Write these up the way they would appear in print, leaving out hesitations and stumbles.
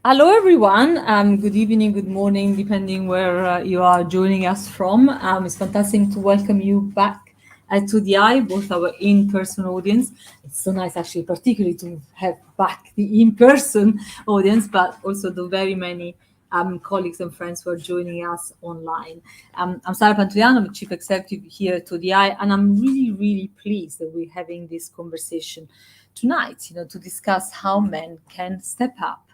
Hello, everyone. Good evening, good morning, depending where you are joining us from. It's fantastic to welcome you back to the Eye, both our in-person audience. It's so nice, actually, particularly to have back the in-person audience, but also the very many colleagues and friends who are joining us online. I'm Sara Pantuliano, I'm Chief Executive here at ODI, and I'm really, really pleased that we're having this conversation tonight, to discuss how men can step up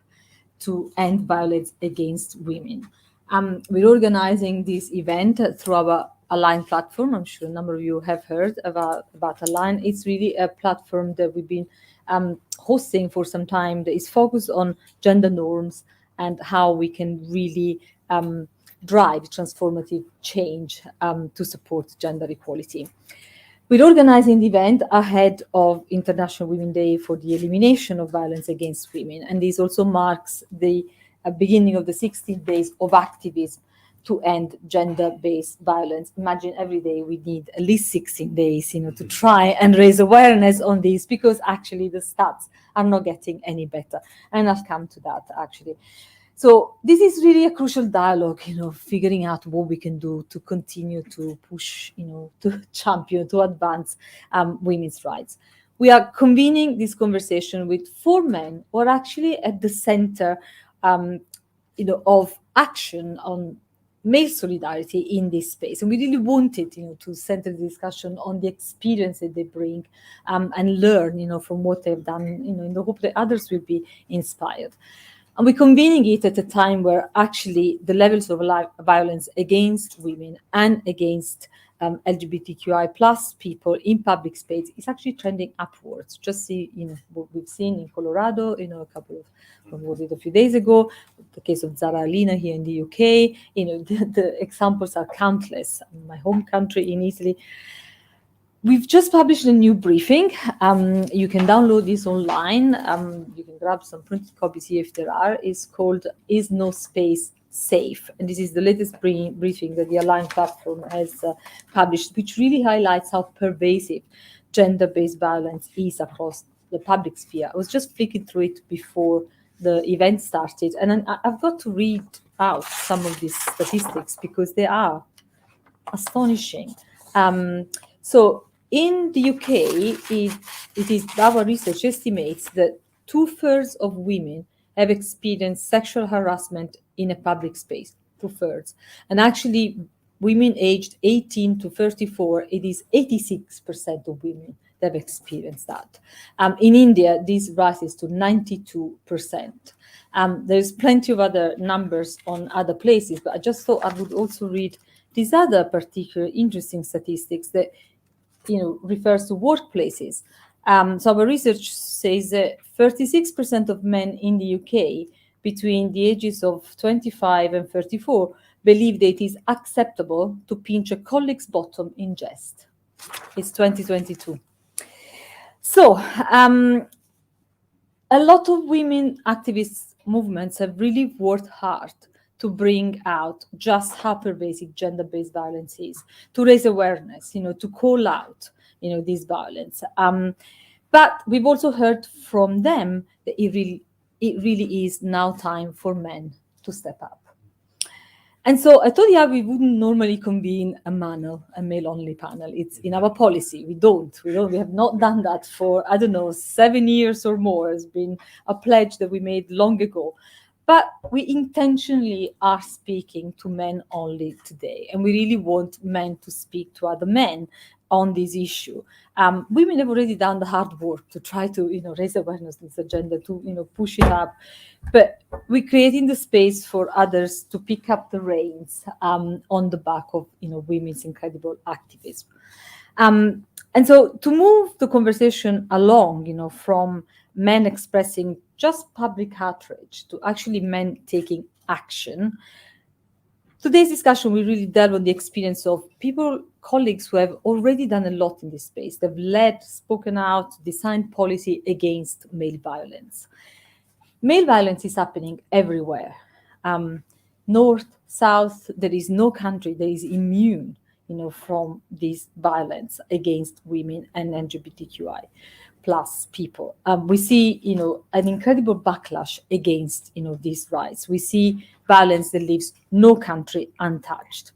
to end violence against women. We're organizing this event through our Align platform. I'm sure a number of you have heard about Align. It's really a platform that we've been hosting for some time that is focused on gender norms and how we can really drive transformative change to support gender equality. We're organizing the event ahead of International Women's Day for the elimination of violence against women. And this also marks the beginning of the 16 days of activism to end gender-based violence. Imagine every day we need at least 16 days, to try and raise awareness on this, because actually the stats are not getting any better. And I'll come to that, actually. So this is really a crucial dialogue, figuring out what we can do to continue to push, to champion, to advance women's rights. We are convening this conversation with 4 men who are actually at the center, of action on male solidarity in this space. And we really wanted, to center the discussion on the experience that they bring and learn, from what they've done, in the hope that others will be inspired. And we're convening it at a time where actually the levels of violence against women and against LGBTQI plus people in public space is actually trending upwards. Just see, what we've seen in Colorado, a few days ago, the case of Zara Alina here in the UK. The examples are countless. In my home country, in Italy. We've just published a new briefing. You can download this online. You can grab some printed copies here if there are. It's called Is No Space Safe? And this is the latest briefing that the Align platform has published, which really highlights how pervasive gender-based violence is across the public sphere. I was just flicking through it before the event started, and I've got to read out some of these statistics because they are astonishing. So in the UK, it is our research estimates that 2/3 of women have experienced sexual harassment in a public space. 2/3, and actually, women aged 18 to 34, it is 86% of women that have experienced that. In India, this rises to 92%. There's plenty of other numbers on other places, but I just thought I would also read these other particular interesting statistics that refers to workplaces. So our research says that 36% of men in the UK between the ages of 25 and 34 believe that it is acceptable to pinch a colleague's bottom in jest. It's 2022. So a lot of women activist movements have really worked hard to bring out just how pervasive gender-based violence is, to raise awareness, to call out, this violence. But we've also heard from them that it really is now time for men to step up. And so I thought, we wouldn't normally convene a male-only panel. It's in our policy. We have not done that for, 7 years or more. It's been a pledge that we made long ago. But we intentionally are speaking to men only today. And we really want men to speak to other men on this issue. Women have already done the hard work to try to, raise awareness of this agenda, to, push it up. But we're creating the space for others to pick up the reins on the back of, women's incredible activism. And so to move the conversation along, from men expressing just public outrage to actually men taking action, today's discussion will really delve on the experience of colleagues who have already done a lot in this space. They've led, spoken out, designed policy against male violence. Male violence is happening everywhere. North, south, there is no country that is immune, from this violence against women and LGBTQI. plus people. We see, an incredible backlash against, these rights. We see violence that leaves no country untouched.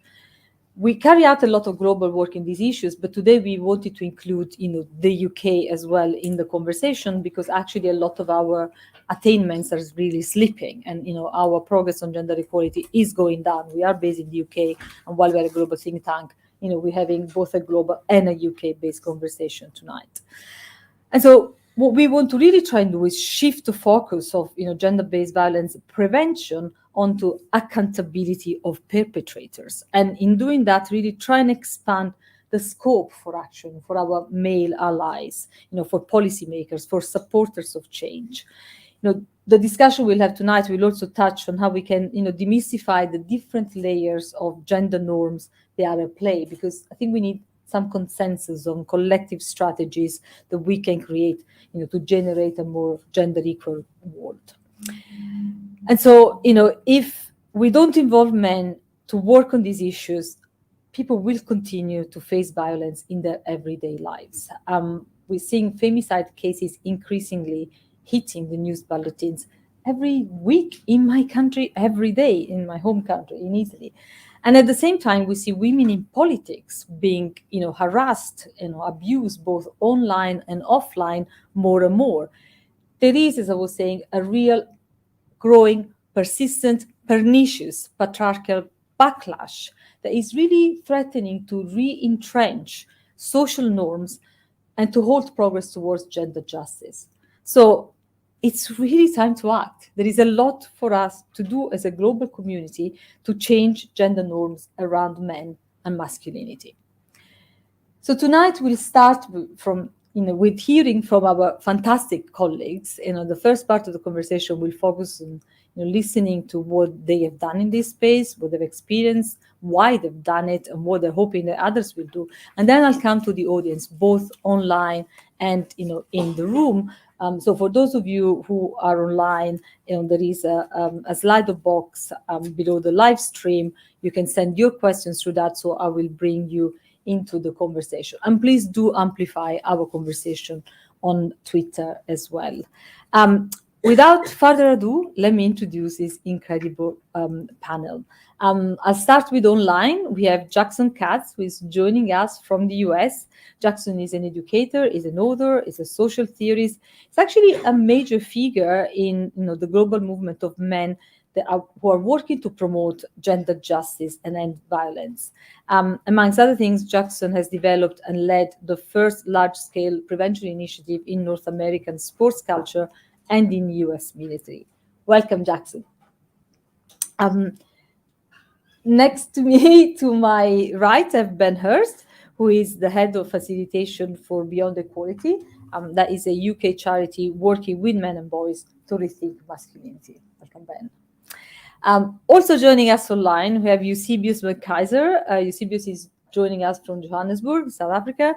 We carry out a lot of global work in these issues, but today we wanted to include, the UK as well in the conversation, because actually a lot of our attainments are really slipping, and our progress on gender equality is going down. We are based in the UK, and while we're a global think tank, we're having both a global and a UK-based conversation tonight. And so what we want to really try and do is shift the focus of gender-based violence prevention onto accountability of perpetrators. And in doing that, really try and expand the scope for action for our male allies, for policymakers, for supporters of change. The discussion we'll have tonight will also touch on how we can, demystify the different layers of gender norms that are at play, because I think we need some consensus on collective strategies that we can create, to generate a more gender equal world. And so, if we don't involve men to work on these issues, people will continue to face violence in their everyday lives. We're seeing femicide cases increasingly hitting the news bulletins every week in my country, every day in my home country, in Italy. And at the same time, we see women in politics being, harassed, abused both online and offline more and more. There is, as I was saying, a real growing, persistent, pernicious patriarchal backlash that is really threatening to re-entrench social norms and to halt progress towards gender justice. So it's really time to act. There is a lot for us to do as a global community to change gender norms around men and masculinity. So tonight we'll start from with hearing from our fantastic colleagues. The first part of the conversation will focus on listening to what they have done in this space, what they've experienced, why they've done it, and what they're hoping that others will do. And then I'll come to the audience, both online and in the room. So for those of you who are online, there is a Slido box below the live stream. You can send your questions through that, so I will bring you into the conversation. And please do amplify our conversation on Twitter as well. Without further ado, let me introduce this incredible panel. I'll start with online. We have Jackson Katz, who is joining us from the US. Jackson is an educator, is an author, is a social theorist. He's actually a major figure in the global movement of men who are working to promote gender justice and end violence. Amongst other things, Jackson has developed and led the first large-scale prevention initiative in North American sports culture and in US military. Welcome, Jackson. Next to me, to my right, I have Ben Hurst, who is the head of facilitation for Beyond Equality. That is a UK charity working with men and boys to rethink masculinity. Welcome, Ben. Also joining us online, we have Eusebius McKaiser. Eusebius is joining us from Johannesburg, South Africa.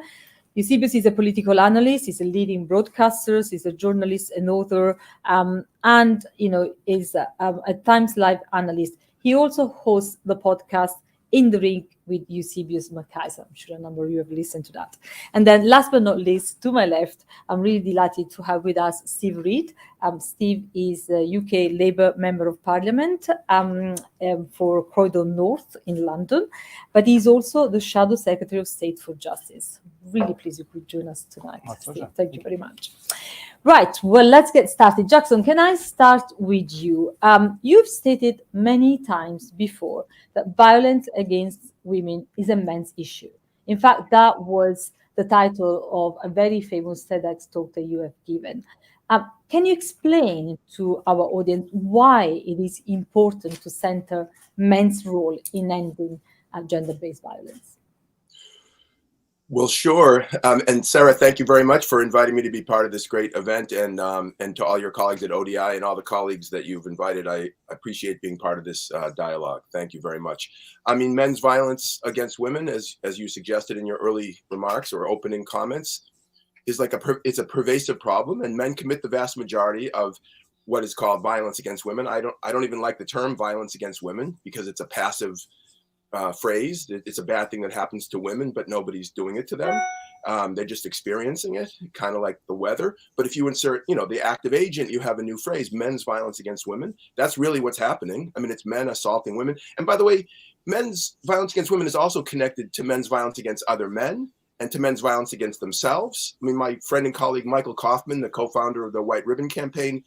Eusebius is a political analyst, he's a leading broadcaster, he's a journalist, an author, and is a Times Live analyst. He also hosts the podcast In the Ring with Eusebius McKaiser. I'm sure a number of you have listened to that. And then last but not least, to my left, I'm really delighted to have with us Steve Reid. Steve is a UK Labour Member of Parliament for Croydon North in London, but he's also the Shadow Secretary of State for Justice. Really pleased you could join us tonight, Steve. Thank you very much. Right, well, let's get started. Jackson, can I start with you? You've stated many times before that violence against women is a men's issue. In fact, that was the title of a very famous TEDx talk that you have given. Can you explain to our audience why it is important to center men's role in ending gender-based violence? Well, sure. And Sarah, thank you very much for inviting me to be part of this great event, and to all your colleagues at ODI and all the colleagues that you've invited. I appreciate being part of this dialogue. Thank you very much. I mean, men's violence against women, as you suggested in your early remarks or opening comments, is it's a pervasive problem, and men commit the vast majority of what is called violence against women. I don't even like the term violence against women because it's a passive phrase. It's a bad thing that happens to women, but nobody's doing it to them. They're just experiencing it, kind of like the weather. But if you insert, the active agent, you have a new phrase, men's violence against women. That's really what's happening. I mean, it's men assaulting women. And by the way, men's violence against women is also connected to men's violence against other men and to men's violence against themselves. I mean, my friend and colleague, Michael Kaufman, the co-founder of the White Ribbon Campaign,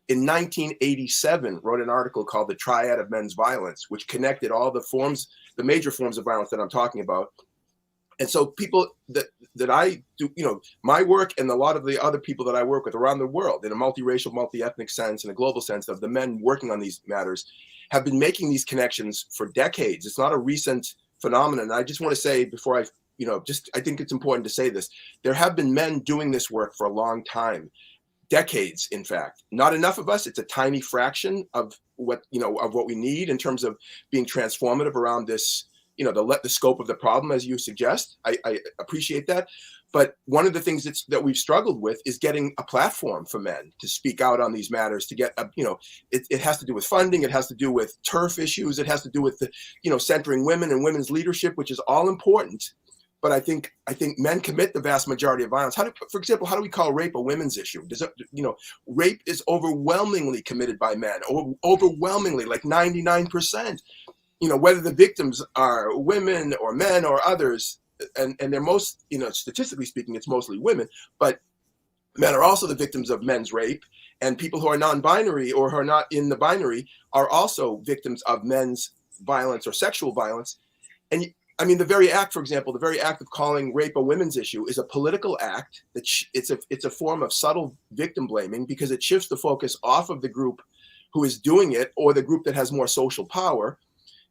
in 1987 wrote an article called The Triad of Men's Violence, which connected all the major forms of violence that I'm talking about. And so people that I do, my work and a lot of the other people that I work with around the world in a multiracial, multi-ethnic sense, in a global sense of the men working on these matters, have been making these connections for decades. It's not a recent phenomenon. I just want to say before I think it's important to say this. There have been men doing this work for a long time, decades, in fact. Not enough of us. It's a tiny fraction of what we need in terms of being transformative around this, the scope of the problem, as you suggest. I appreciate that. But one of the things that we've struggled with is getting a platform for men to speak out on these matters, to get, it has to do with funding. It has to do with turf issues. It has to do with, centering women and women's leadership, which is all important. But I think men commit the vast majority of violence. For example, how do we call rape a women's issue? Rape is overwhelmingly committed by men, overwhelmingly, like 99%. Whether the victims are women or men or others, and they're most, statistically speaking, it's mostly women, but men are also the victims of men's rape, and people who are non-binary or who are not in the binary are also victims of men's violence or sexual violence. And I mean, the very act, for example, the very act of calling rape a women's issue is a political act. It's a form of subtle victim blaming because it shifts the focus off of the group who is doing it or the group that has more social power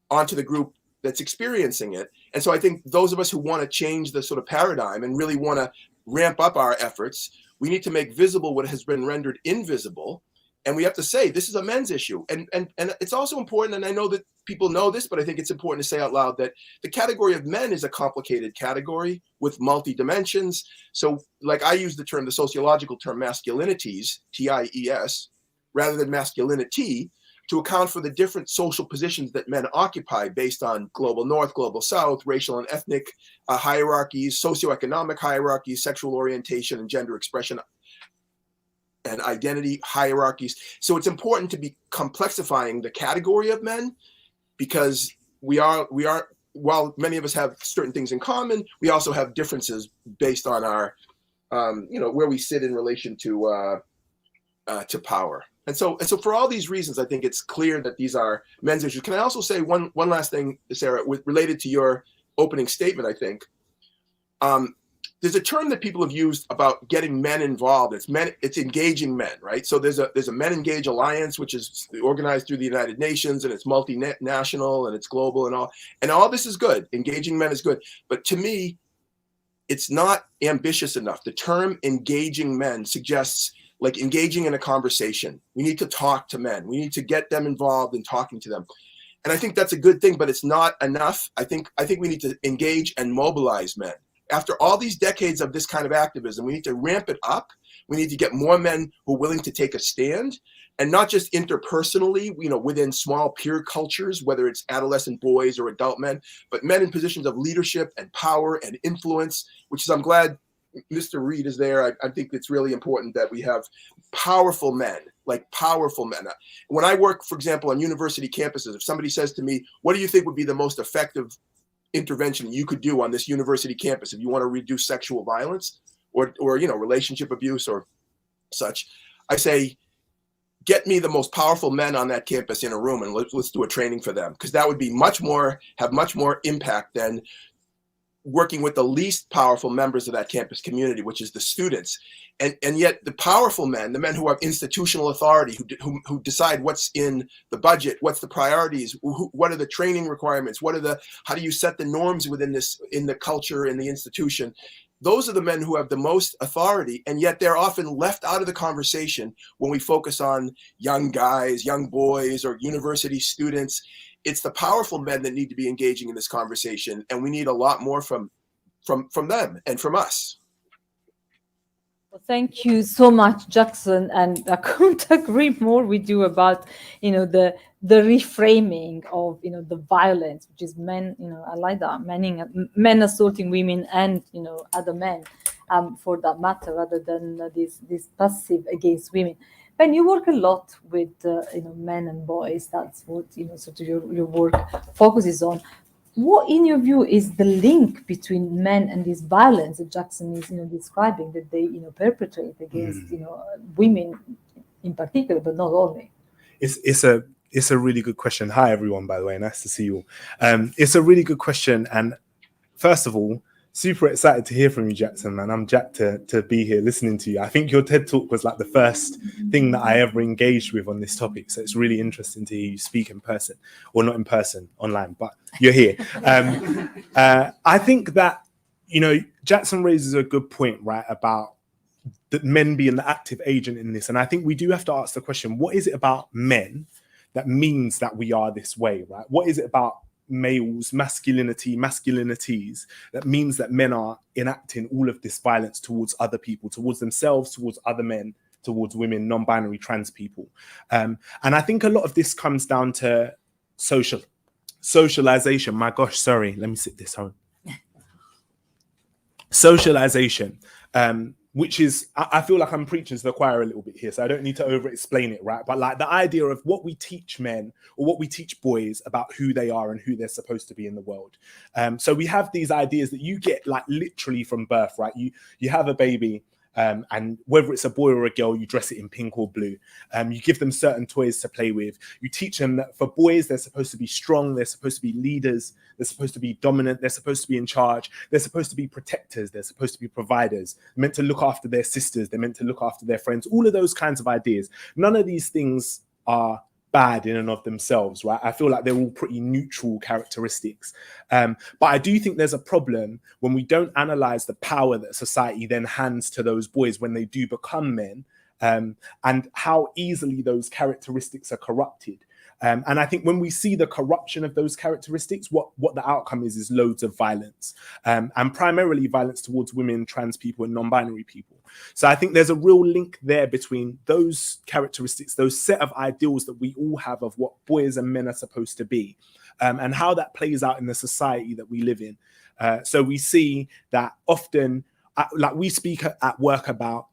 onto the group that's experiencing it. And so I think those of us who want to change the sort of paradigm and really want to ramp up our efforts, we need to make visible what has been rendered invisible. And we have to say, this is a men's issue. And it's also important, and I know that people know this, but I think it's important to say out loud that the category of men is a complicated category with multi-dimensions. So like I use the sociological term masculinities, TIES, rather than masculinity, to account for the different social positions that men occupy based on global north, global south, racial and ethnic hierarchies, socioeconomic hierarchies, sexual orientation and gender expression and identity hierarchies. So it's important to be complexifying the category of men because we are, while many of us have certain things in common, we also have differences based on our, where we sit in relation to power. And so for all these reasons, I think it's clear that these are men's issues. Can I also say one last thing, Sarah, related to your opening statement, I think. There's a term that people have used about getting men involved. It's engaging men, right? So there's a Men Engage Alliance, which is organized through the United Nations, and it's multinational and it's global and all. And all this is good. Engaging men is good. But to me, it's not ambitious enough. The term engaging men suggests like engaging in a conversation. We need to talk to men. We need to get them involved in talking to them. And I think that's a good thing, but it's not enough. I think we need to engage and mobilize men. After all these decades of this kind of activism, we need to ramp it up. We need to get more men who are willing to take a stand, and not just interpersonally, within small peer cultures, whether it's adolescent boys or adult men, but men in positions of leadership and power and influence, which is, I'm glad Mr. Reed is there. I think it's really important that we have powerful men, like powerful men. When I work, for example, on university campuses, if somebody says to me, what do you think would be the most effective intervention you could do on this university campus if you want to reduce sexual violence or relationship abuse or such, I say, get me the most powerful men on that campus in a room and let's do a training for them, because that would be have much more impact than working with the least powerful members of that campus community, which is the students. And yet the powerful men, the men who have institutional authority, who decide what's in the budget, what's the priorities, what are the training requirements, how do you set the norms in the culture, in the institution? Those are the men who have the most authority, and yet they're often left out of the conversation when we focus on young guys, young boys, or university students. It's the powerful men that need to be engaging in this conversation, and we need a lot more from them and from us. Well, thank you so much, Jackson, and I couldn't agree more with you about, the reframing of, the violence, which is men, I like that, men assaulting women and, other men, for that matter, rather than this passive against women. Ben, you work a lot with, men and boys. That's what, sort of your work focuses on. What, in your view, is the link between men and this violence that Jackson is, describing, that they, perpetrate against, women in particular, but not only? It's a really good question. Hi everyone, by the way, nice to see you all. It's a really good question, and first of all, super excited to hear from you, Jackson, man. I'm jacked to be here listening to you. I think your TED Talk was like the first thing that I ever engaged with on this topic. So it's really interesting to hear you speak in person, or not in person, online, but you're here. I think that, Jackson raises a good point, right, about that men being the active agent in this. And I think we do have to ask the question, what is it about men that means that we are this way, right? What is it about males, masculinities, that means that men are enacting all of this violence towards other people, towards themselves, towards other men, towards women, non-binary, trans people? And I think a lot of this comes down to socialization. My gosh, sorry, let me sit this home. Socialization, which is, I feel like I'm preaching to the choir a little bit here, so I don't need to over-explain it, right? But like the idea of what we teach men or what we teach boys about who they are and who they're supposed to be in the world. So we have these ideas that you get like literally from birth, right? You have a baby, and whether it's a boy or a girl, you dress it in pink or blue. You give them certain toys to play with. You teach them that for boys, they're supposed to be strong. They're supposed to be leaders. They're supposed to be dominant. They're supposed to be in charge. They're supposed to be protectors. They're supposed to be providers. They're meant to look after their sisters. They're meant to look after their friends. All of those kinds of ideas. None of these things are bad in and of themselves, right? I feel like they're all pretty neutral characteristics. But I do think there's a problem when we don't analyze the power that society then hands to those boys when they do become men, and how easily those characteristics are corrupted. And I think when we see the corruption of those characteristics, what the outcome is loads of violence, and primarily violence towards women, trans people, and non-binary people. So I think there's a real link there between those characteristics, those set of ideals that we all have of what boys and men are supposed to be, and how that plays out in the society that we live in. So we see that often, like we speak at work about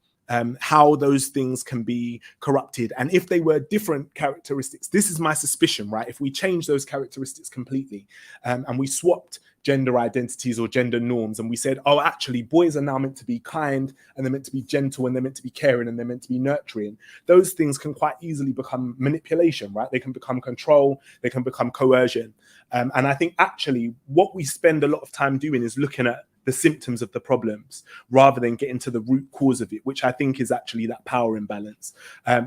how those things can be corrupted. And if they were different characteristics, this is my suspicion, right? If we change those characteristics completely, and we swapped gender identities or gender norms, and we said, oh, actually, boys are now meant to be kind, and they're meant to be gentle, and they're meant to be caring, and they're meant to be nurturing, those things can quite easily become manipulation, right? They can become control, they can become coercion. And I think actually what we spend a lot of time doing is looking at the symptoms of the problems rather than getting to the root cause of it, which I think is actually that power imbalance.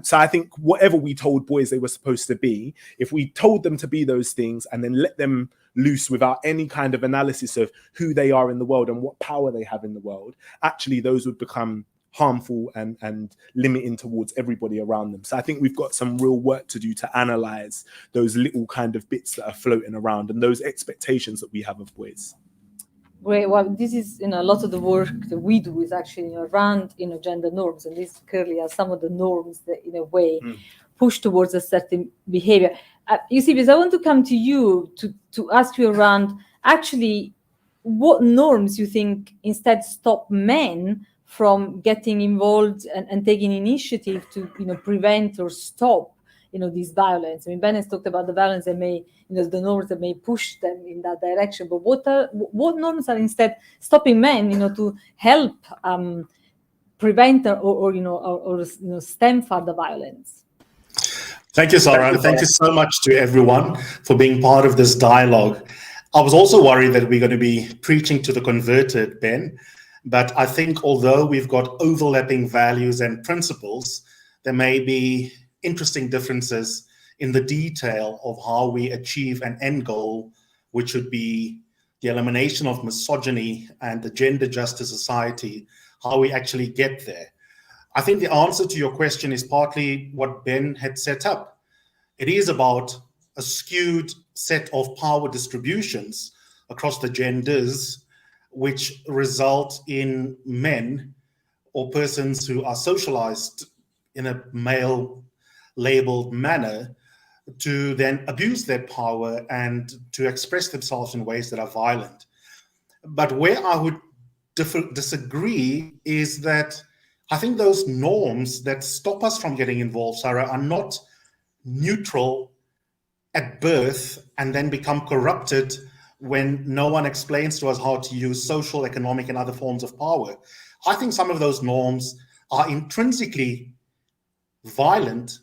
So I think whatever we told boys they were supposed to be, if we told them to be those things and then let them loose without any kind of analysis of who they are in the world and what power they have in the world, actually those would become harmful and limiting towards everybody around them. So I think we've got some real work to do to analyze those little kind of bits that are floating around and those expectations that we have of boys. Great. Well, this is, a lot of the work that we do is actually, around, gender norms, and these clearly are some of the norms that, in a way, push towards a certain behavior. Eusebius, I want to come to you to ask you around actually what norms you think instead stop men from getting involved and taking initiative to, prevent or stop, this violence. I mean, Ben has talked about the violence that may, the norms that may push them in that direction. But what norms are instead stopping men, to help prevent or stem further violence? Thank you, Sarah, and thank you so much to everyone for being part of this dialogue. I was also worried that we're going to be preaching to the converted, Ben, but I think although we've got overlapping values and principles, there may be interesting differences in the detail of how we achieve an end goal, which would be the elimination of misogyny and the gender justice society, how we actually get there. I think the answer to your question is partly what Ben had set up. It is about a skewed set of power distributions across the genders, which result in men or persons who are socialized in a male labeled manner to then abuse their power and to express themselves in ways that are violent. But where I would disagree is that I think those norms that stop us from getting involved, Sarah, are not neutral at birth and then become corrupted when no one explains to us how to use social, economic, and other forms of power. I think some of those norms are intrinsically violent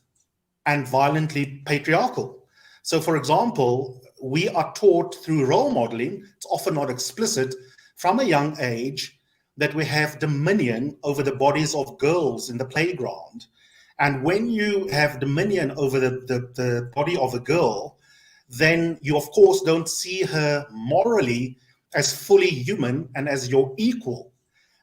and violently patriarchal. So, for example, we are taught through role modeling, it's often not explicit, from a young age, that we have dominion over the bodies of girls in the playground. And when you have dominion over the body of a girl, then you, of course, don't see her morally as fully human and as your equal.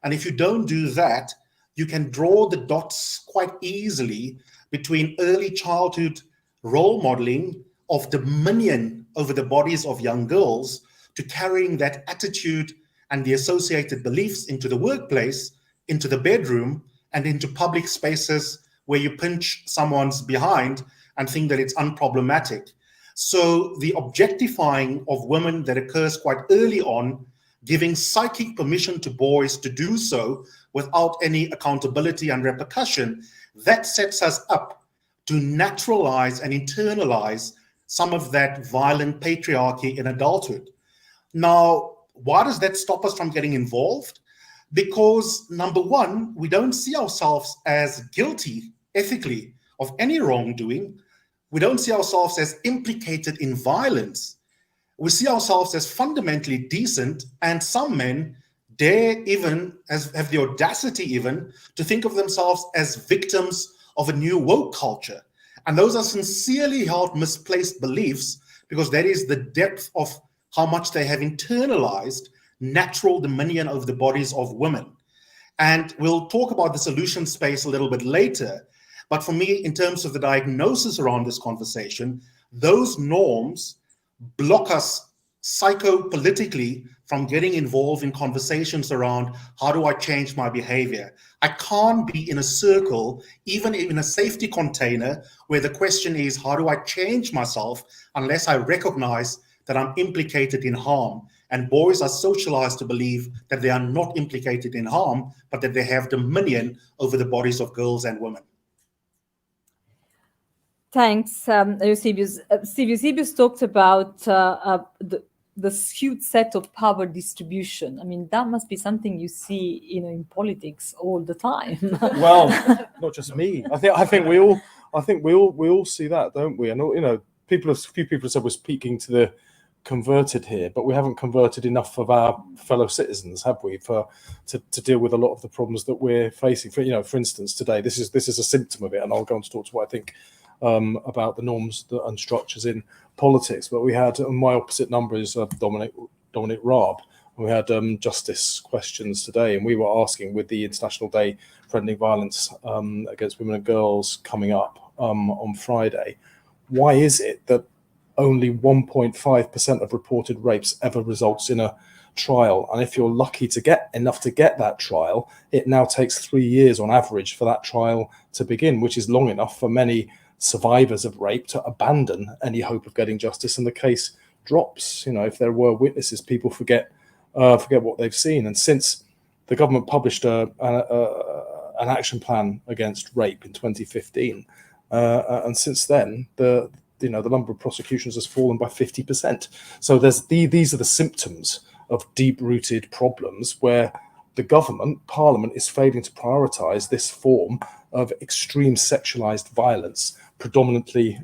And if you don't do that, you can draw the dots quite easily between early childhood role modeling of dominion over the bodies of young girls to carrying that attitude and the associated beliefs into the workplace, into the bedroom, and into public spaces where you pinch someone's behind and think that it's unproblematic. So the objectifying of women that occurs quite early on, giving psychic permission to boys to do so without any accountability and repercussion, that sets us up to naturalize and internalize some of that violent patriarchy in adulthood. Now, why does that stop us from getting involved? Because, number one, we don't see ourselves as guilty ethically of any wrongdoing. We don't see ourselves as implicated in violence. We see ourselves as fundamentally decent, and some men dare even, have the audacity even, to think of themselves as victims of a new woke culture. And those are sincerely held misplaced beliefs, because that is the depth of how much they have internalized natural dominion over the bodies of women. And we'll talk about the solution space a little bit later. But for me, in terms of the diagnosis around this conversation, those norms block us psychopolitically from getting involved in conversations around how do I change my behavior. I can't be in a circle, even in a safety container, where the question is, how do I change myself, unless I recognize that I'm implicated in harm. And boys are socialized to believe that they are not implicated in harm, but that they have dominion over the bodies of girls and women. Thanks, Eusebius. Eusebius talked about the skewed set of power distribution. I mean, that must be something you see, in politics all the time. Well, not just me. I think we all see that, don't we? And a few people have said we're speaking to the converted here, but we haven't converted enough of our fellow citizens, have we, to deal with a lot of the problems that we're facing. For instance, today, this is a symptom of it, and I'll go on to talk to what I think about the norms and structures in politics. But we had, my opposite number is Dominic Raab. We had justice questions today, and we were asking, with the International Day for Ending Violence against Women and Girls coming up on Friday, why is it that only 1.5% of reported rapes ever results in a trial? And if you're lucky to get enough to get that trial, it now takes 3 years on average for that trial to begin, which is long enough for many survivors of rape to abandon any hope of getting justice, and the case drops. If there were witnesses, people forget what they've seen. And since the government published an action plan against rape in 2015, and since then the number of prosecutions has fallen by 50%. So these are the symptoms of deep-rooted problems where the government, Parliament, is failing to prioritise this form of extreme sexualised violence, predominantly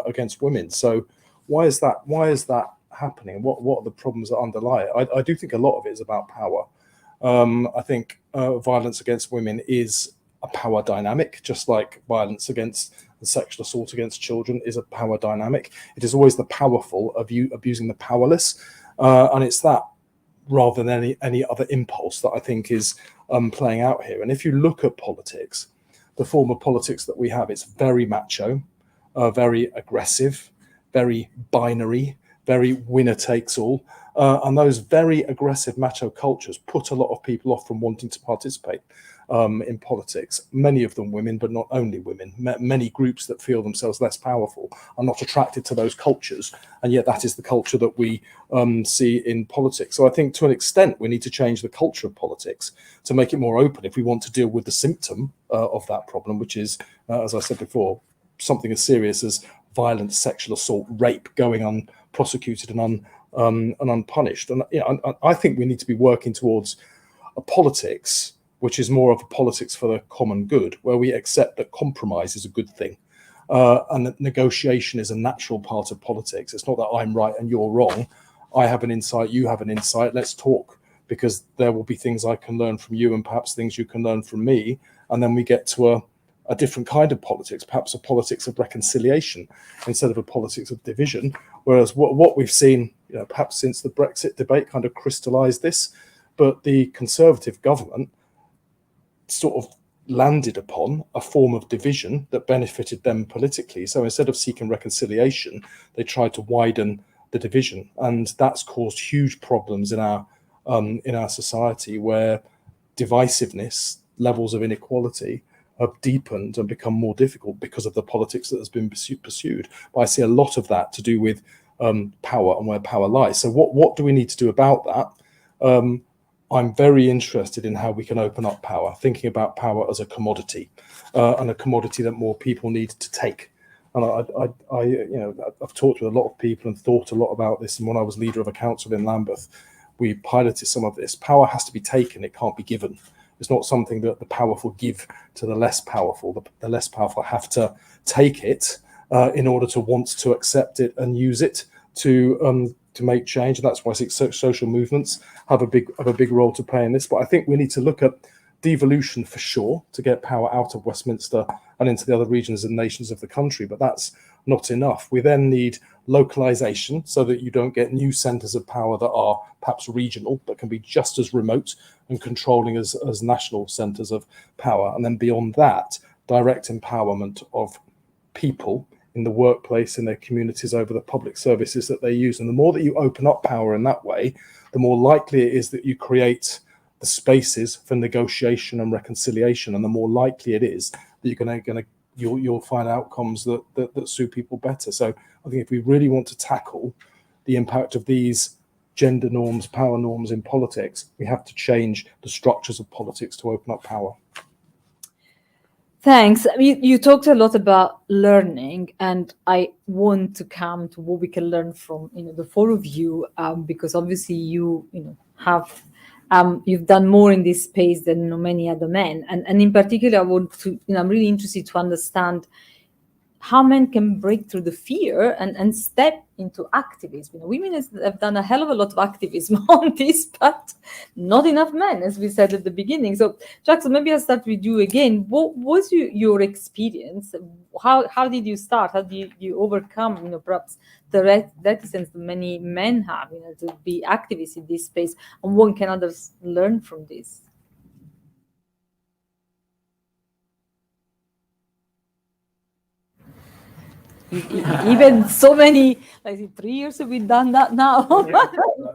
against women. So why is that happening? What are the problems that underlie it? I do think a lot of it is about power. I think violence against women is a power dynamic, just like violence against and sexual assault against children is a power dynamic. It is always the powerful abusing the powerless, and it's that rather than any other impulse that I think is playing out here. And if you look at politics, the form of politics that we have, it's very macho, very aggressive, very binary, very winner takes all. And those very aggressive macho cultures put a lot of people off from wanting to participate. in politics, many of them women, but not only women. Many groups that feel themselves less powerful are not attracted to those cultures, and yet that is the culture that we see in politics. So I think to an extent we need to change the culture of politics to make it more open if we want to deal with the symptom of that problem, which is, as I said before, something as serious as violent sexual assault, rape, going unprosecuted and unpunished. And I think we need to be working towards a politics which is more of a politics for the common good, where we accept that compromise is a good thing, and that negotiation is a natural part of politics. It's not that I'm right and you're wrong. I have an insight, you have an insight, let's talk, because there will be things I can learn from you and perhaps things you can learn from me, and then we get to a different kind of politics, perhaps a politics of reconciliation instead of a politics of division. Whereas what we've seen, perhaps since the Brexit debate kind of crystallized this, but the Conservative government sort of landed upon a form of division that benefited them politically. So instead of seeking reconciliation, they tried to widen the division, and that's caused huge problems in our society, where divisiveness, levels of inequality have deepened and become more difficult because of the politics that has been pursued. But I see a lot of that to do with power and where power lies. So what do we need to do about that? I'm very interested in how we can open up power, thinking about power as a commodity, and a commodity that more people need to take. And I've talked with a lot of people and thought a lot about this. And when I was leader of a council in Lambeth, we piloted some of this. Power has to be taken; it can't be given. It's not something that the powerful give to the less powerful. The less powerful have to take it in order to want to accept it and use it to make change. And that's why I think social movements have a big role to play in this. But I think we need to look at devolution for sure to get power out of Westminster and into the other regions and nations of the country. But that's not enough. We then need localization so that you don't get new centers of power that are perhaps regional, but can be just as remote and controlling as national centers of power. And then beyond that, direct empowerment of people in the workplace, in their communities, over the public services that they use. And the more that you open up power in that way, the more likely it is that you create the spaces for negotiation and reconciliation, and the more likely it is that you'll find outcomes that suit people better. So I think if we really want to tackle the impact of these gender norms, power norms in politics, we have to change the structures of politics to open up power. Thanks. You talked a lot about learning, and I want to come to what we can learn from the four of you, because obviously you have you've done more in this space than many other men, and in particular, I want to I'm really interested to understand how men can break through the fear and step into activism. Women have done a hell of a lot of activism on this, but not enough men, as we said at the beginning. So, Jackson, maybe I'll start with you again. What was your experience? How did you start? How did you overcome, perhaps the reticence that many men have, to be activists in this space? And what can others learn from this? Even so many, 3 years have we done that now?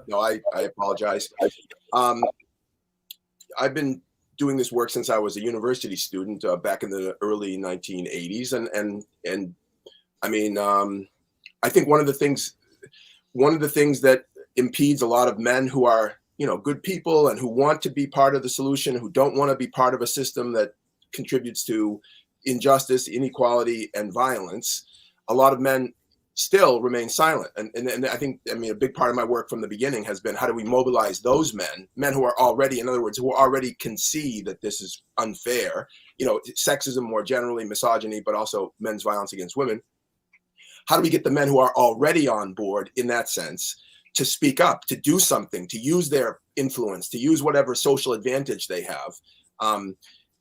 No, I apologize. I've been doing this work since I was a university student back in the early 1980s, and I mean, I think one of the things that impedes a lot of men who are good people and who want to be part of the solution, who don't want to be part of a system that contributes to injustice, inequality, and violence. A lot of men still remain silent. And I think, a big part of my work from the beginning has been, how do we mobilize those men who are already, in other words, who already concede that this is unfair, sexism more generally, misogyny, but also men's violence against women. How do we get the men who are already on board in that sense to speak up, to do something, to use their influence, to use whatever social advantage they have?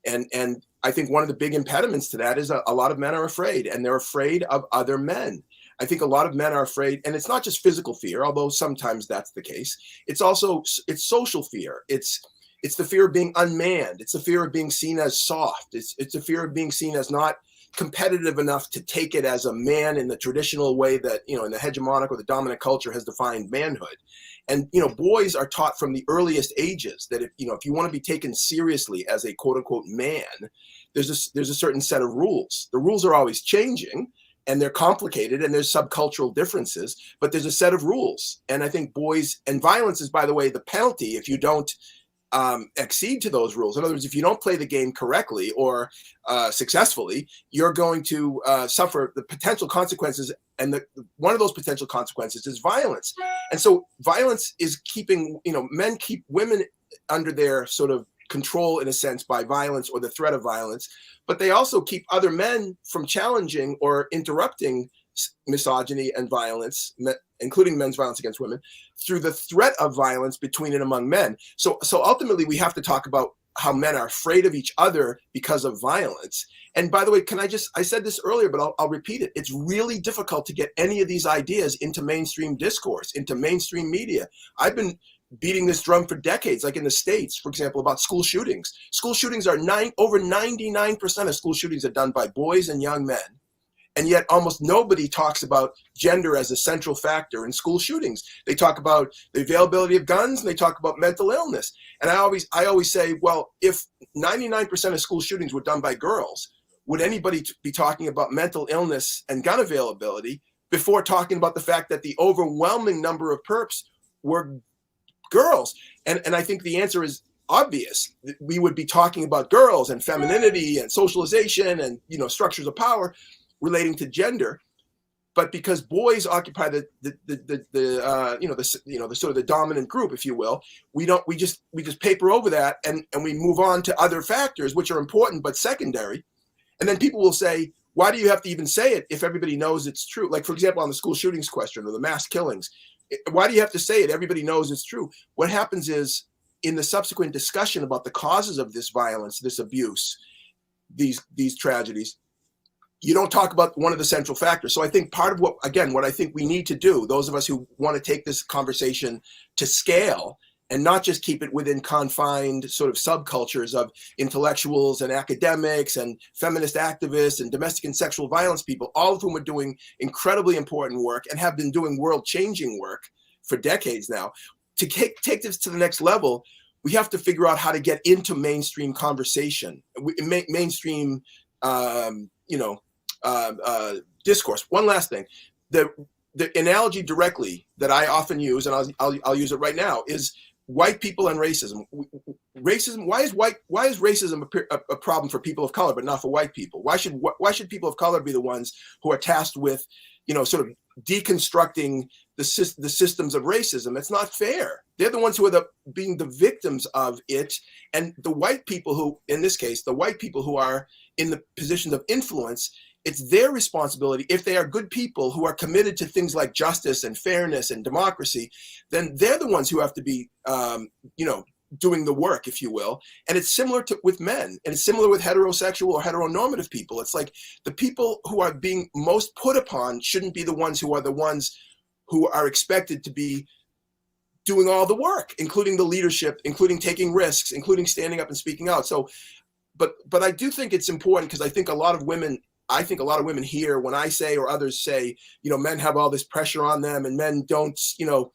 And I think one of the big impediments to that is a lot of men are afraid, and they're afraid of other men. I think a lot of men are afraid, and it's not just physical fear, although sometimes that's the case. It's social fear. It's the fear of being unmanned. It's the fear of being seen as soft. It's the fear of being seen as not competitive enough to take it as a man in the traditional way that, you know, in the hegemonic or the dominant culture has defined manhood. And, you know, boys are taught from the earliest ages that if you want to be taken seriously as a quote unquote man, there's a certain set of rules. The rules are always changing and they're complicated and there's subcultural differences, but there's a set of rules. And I think boys, and violence is, by the way, the penalty if you don't accede to those rules. In other words, if you don't play the game correctly or successfully, you're going to suffer the potential consequences. And one of those potential consequences is violence. And so violence is keeping, you know, men keep women under their sort of control in a sense by violence or the threat of violence, but they also keep other men from challenging or interrupting misogyny and violence, including men's violence against women, through the threat of violence between and among men. So ultimately, we have to talk about how men are afraid of each other because of violence. And by the way, I said this earlier, but I'll repeat it. It's really difficult to get any of these ideas into mainstream discourse, into mainstream media. I've been beating this drum for decades, like in the States, for example, about school shootings. School shootings are over 99% of school shootings are done by boys and young men. And yet almost nobody talks about gender as a central factor in school shootings. They talk about the availability of guns and they talk about mental illness. And I always say, well, if 99% of school shootings were done by girls, would anybody be talking about mental illness and gun availability before talking about the fact that the overwhelming number of perps were girls? And I think the answer is obvious. We would be talking about girls and femininity and socialization and, you know, structures of power relating to gender, but because boys occupy the sort of the dominant group, if you will, we just paper over that and we move on to other factors which are important but secondary. And then people will say, why do you have to even say it if everybody knows it's true? Like, for example, on the school shootings question or the mass killings, why do you have to say it? Everybody knows it's true. What happens is in the subsequent discussion about the causes of this violence, this abuse, these tragedies, you don't talk about one of the central factors. So I think part of what I think we need to do, those of us who want to take this conversation to scale and not just keep it within confined sort of subcultures of intellectuals and academics and feminist activists and domestic and sexual violence people, all of whom are doing incredibly important work and have been doing world-changing work for decades now. To take this to the next level, we have to figure out how to get into mainstream conversation, mainstream discourse. One last thing, the analogy directly that I often use, and I'll use it right now, is white people and racism. Racism. Why is racism a problem for people of color but not for white people? Why should people of color be the ones who are tasked with, you know, sort of deconstructing the systems of racism? It's not fair. They're the ones who are being the victims of it, and the white people who, in this case, the white people who are in the positions of influence, it's their responsibility. If they are good people who are committed to things like justice and fairness and democracy, then they're the ones who have to be, doing the work, if you will. And it's similar with men, and it's similar with heterosexual or heteronormative people. It's like the people who are being most put upon shouldn't be the ones who are expected to be doing all the work, including the leadership, including taking risks, including standing up and speaking out. So, but I do think it's important, because I think a lot of women hear when I say, or others say, you know, men have all this pressure on them and men don't, you know,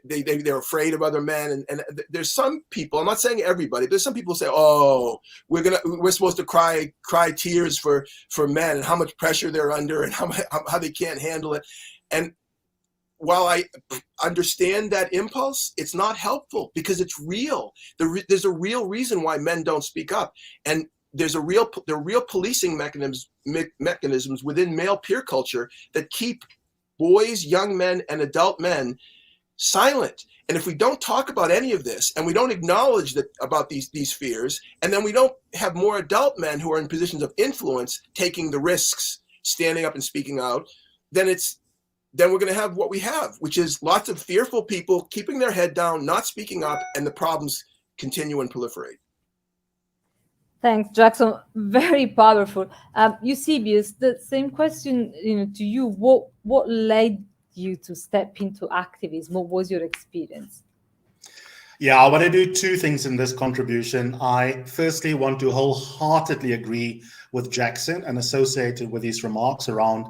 they're afraid of other men. And there's some people, I'm not saying everybody, but there's some people who say, oh, we're supposed to cry tears for men and how much pressure they're under and how they can't handle it. And while I understand that impulse, it's not helpful, because it's real. There's a real reason why men don't speak up. And there are real policing mechanisms within male peer culture that keep boys, young men, and adult men silent. And if we don't talk about any of this, and we don't acknowledge about these fears, and then we don't have more adult men who are in positions of influence taking the risks, standing up and speaking out, then we're going to have what we have, which is lots of fearful people keeping their head down, not speaking up, and the problems continue and proliferate. Thanks, Jackson. Very powerful. Eusebius, the same question, to you. What led you to step into activism? What was your experience? Yeah, I want to do two things in this contribution. I firstly want to wholeheartedly agree with Jackson and associated with his remarks around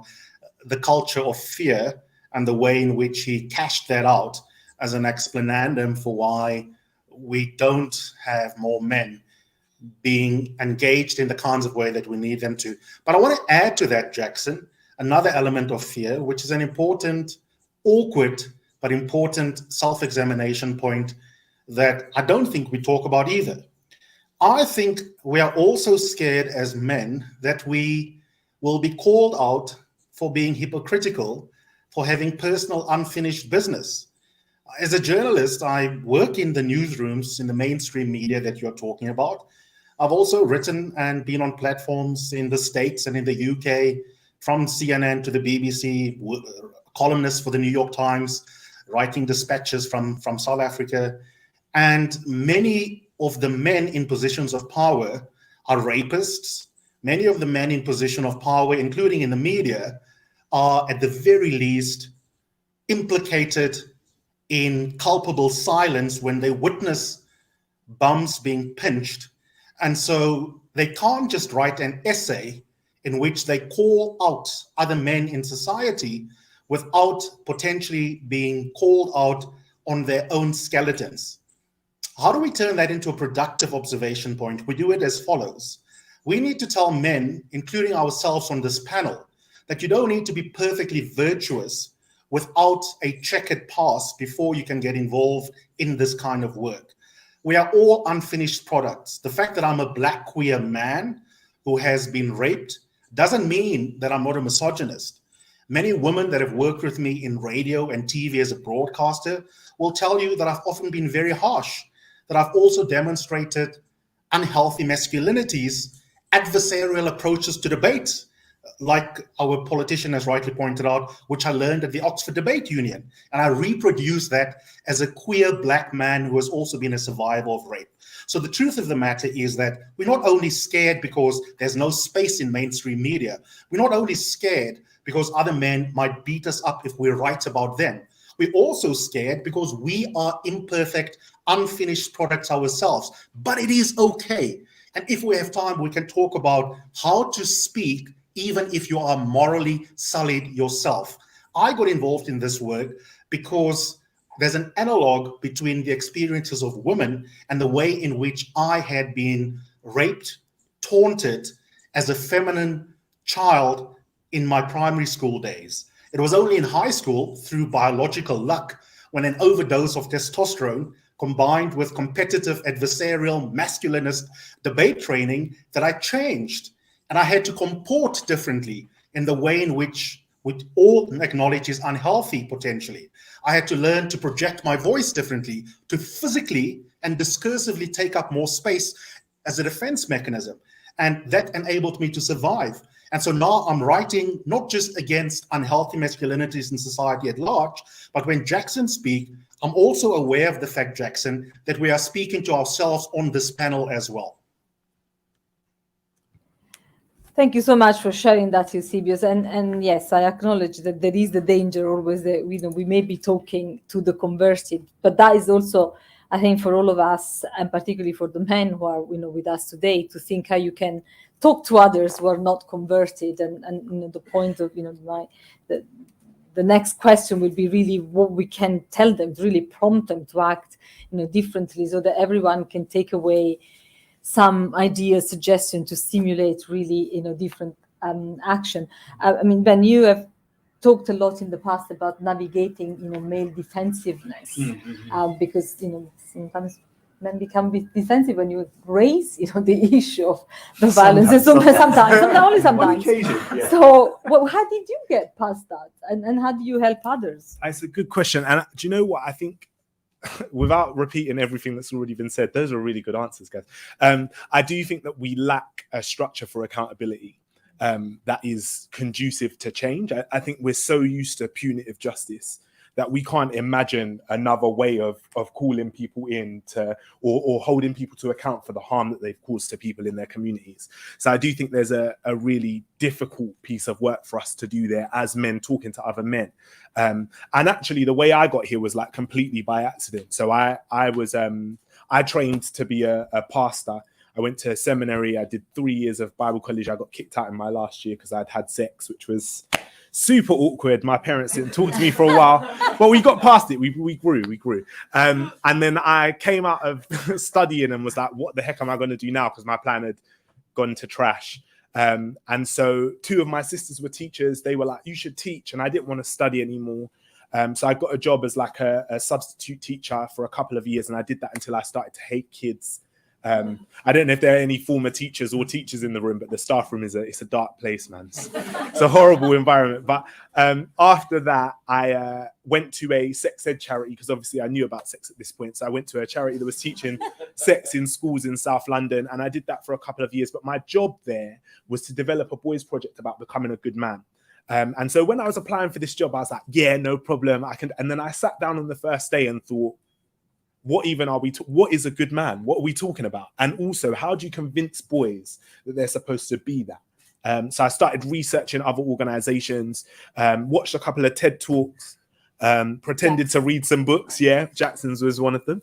the culture of fear and the way in which he cashed that out as an explanandum for why we don't have more men being engaged in the kinds of way that we need them to. But I want to add to that, Jackson, another element of fear, which is an important, awkward, but important self-examination point that I don't think we talk about either. I think we are also scared as men that we will be called out for being hypocritical, for having personal unfinished business. As a journalist, I work in the newsrooms in the mainstream media that you're talking about. I've also written and been on platforms in the States and in the UK, from CNN to the BBC, columnist for the New York Times, writing dispatches from South Africa. And many of the men in positions of power are rapists. Many of the men in position of power, including in the media, are at the very least implicated in culpable silence when they witness bums being pinched. And so they can't just write an essay in which they call out other men in society without potentially being called out on their own skeletons. How do we turn that into a productive observation point? We do it as follows. We need to tell men, including ourselves on this panel, that you don't need to be perfectly virtuous without a checkered past before you can get involved in this kind of work. We are all unfinished products. The fact that I'm a black queer man who has been raped doesn't mean that I'm not a misogynist. Many women that have worked with me in radio and TV as a broadcaster will tell you that I've often been very harsh, that I've also demonstrated unhealthy masculinities, adversarial approaches to debate, like our politician has rightly pointed out, which I learned at the Oxford Debate Union. And I reproduce that as a queer black man who has also been a survivor of rape. So the truth of the matter is that we're not only scared because there's no space in mainstream media. We're not only scared because other men might beat us up if we write about them. We're also scared because we are imperfect, unfinished products ourselves. But it is okay. And if we have time, we can talk about how to speak even if you are morally sullied yourself. I got involved in this work because there's an analog between the experiences of women and the way in which I had been raped, taunted as a feminine child in my primary school days. It was only in high school, through biological luck, when an overdose of testosterone combined with competitive, adversarial, masculinist debate training, that I changed. And I had to comport differently in the way in which we all acknowledge is unhealthy potentially. I had to learn to project my voice differently, to physically and discursively take up more space as a defense mechanism. And that enabled me to survive. And so now I'm writing not just against unhealthy masculinities in society at large, but when Jackson speaks, I'm also aware of the fact, Jackson, that we are speaking to ourselves on this panel as well. Thank you so much for sharing that, Eusebius. And yes, I acknowledge that there is the danger always that we may be talking to the converted, but that is also, I think, for all of us, and particularly for the men who are with us today, to think how you can talk to others who are not converted. And the point of the next question will be really what we can tell them, to really prompt them to act differently, so that everyone can take away some ideas, suggestion to stimulate really different action. I mean, Ben, you have talked a lot in the past about navigating male defensiveness, because sometimes men become defensive when you raise the issue of the violence. Sometimes. Yeah. So how did you get past that, and how do you help others? It's a good question. And do you know what I think? Without repeating everything that's already been said, those are really good answers, guys. I do think that we lack a structure for accountability that is conducive to change. I think we're so used to punitive justice that we can't imagine another way of calling people in to or holding people to account for the harm that they've caused to people in their communities. So I do think there's a really difficult piece of work for us to do there as men talking to other men. And actually the way I got here was like completely by accident. So I trained to be a pastor. I went to seminary. I did 3 years of Bible college. I got kicked out in my last year because I'd had sex, which was super awkward. My parents didn't talk to me for a while, but we got past it. We grew. And then I came out of studying and was like, what the heck am I going to do now? Because my plan had gone to trash. And so 2 of my sisters were teachers. They were like, you should teach. And I didn't want to study anymore. So I got a job as like a substitute teacher for a couple of years. And I did that until I started to hate kids. I don't know if there are any former teachers or teachers in the room, but the staff room it's a dark place, man. It's a horrible environment. But after that, I went to a sex ed charity because obviously I knew about sex at this point. So I went to a charity that was teaching sex in schools in South London. And I did that for a couple of years. But my job there was to develop a boys project about becoming a good man. And so when I was applying for this job, I was like, yeah, no problem. I can. And then I sat down on the first day and thought, what even are we? What is a good man? What are we talking about? And also, how do you convince boys that they're supposed to be that? So I started researching other organizations, watched a couple of TED Talks, pretended to read some books. Yeah, Jackson's was one of them.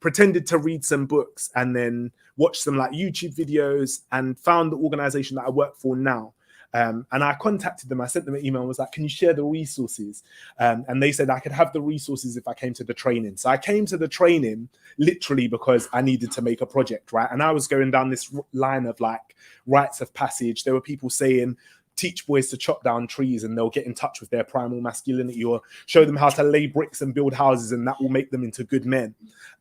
Pretended to read some books and then watched some like YouTube videos and found the organization that I work for now. And I contacted them. I sent them an email and was like, can you share the resources? And they said I could have the resources if I came to the training. So I came to the training literally because I needed to make a project, right? And I was going down this line of like rites of passage. There were people saying, teach boys to chop down trees and they'll get in touch with their primal masculinity, or show them how to lay bricks and build houses and that will make them into good men.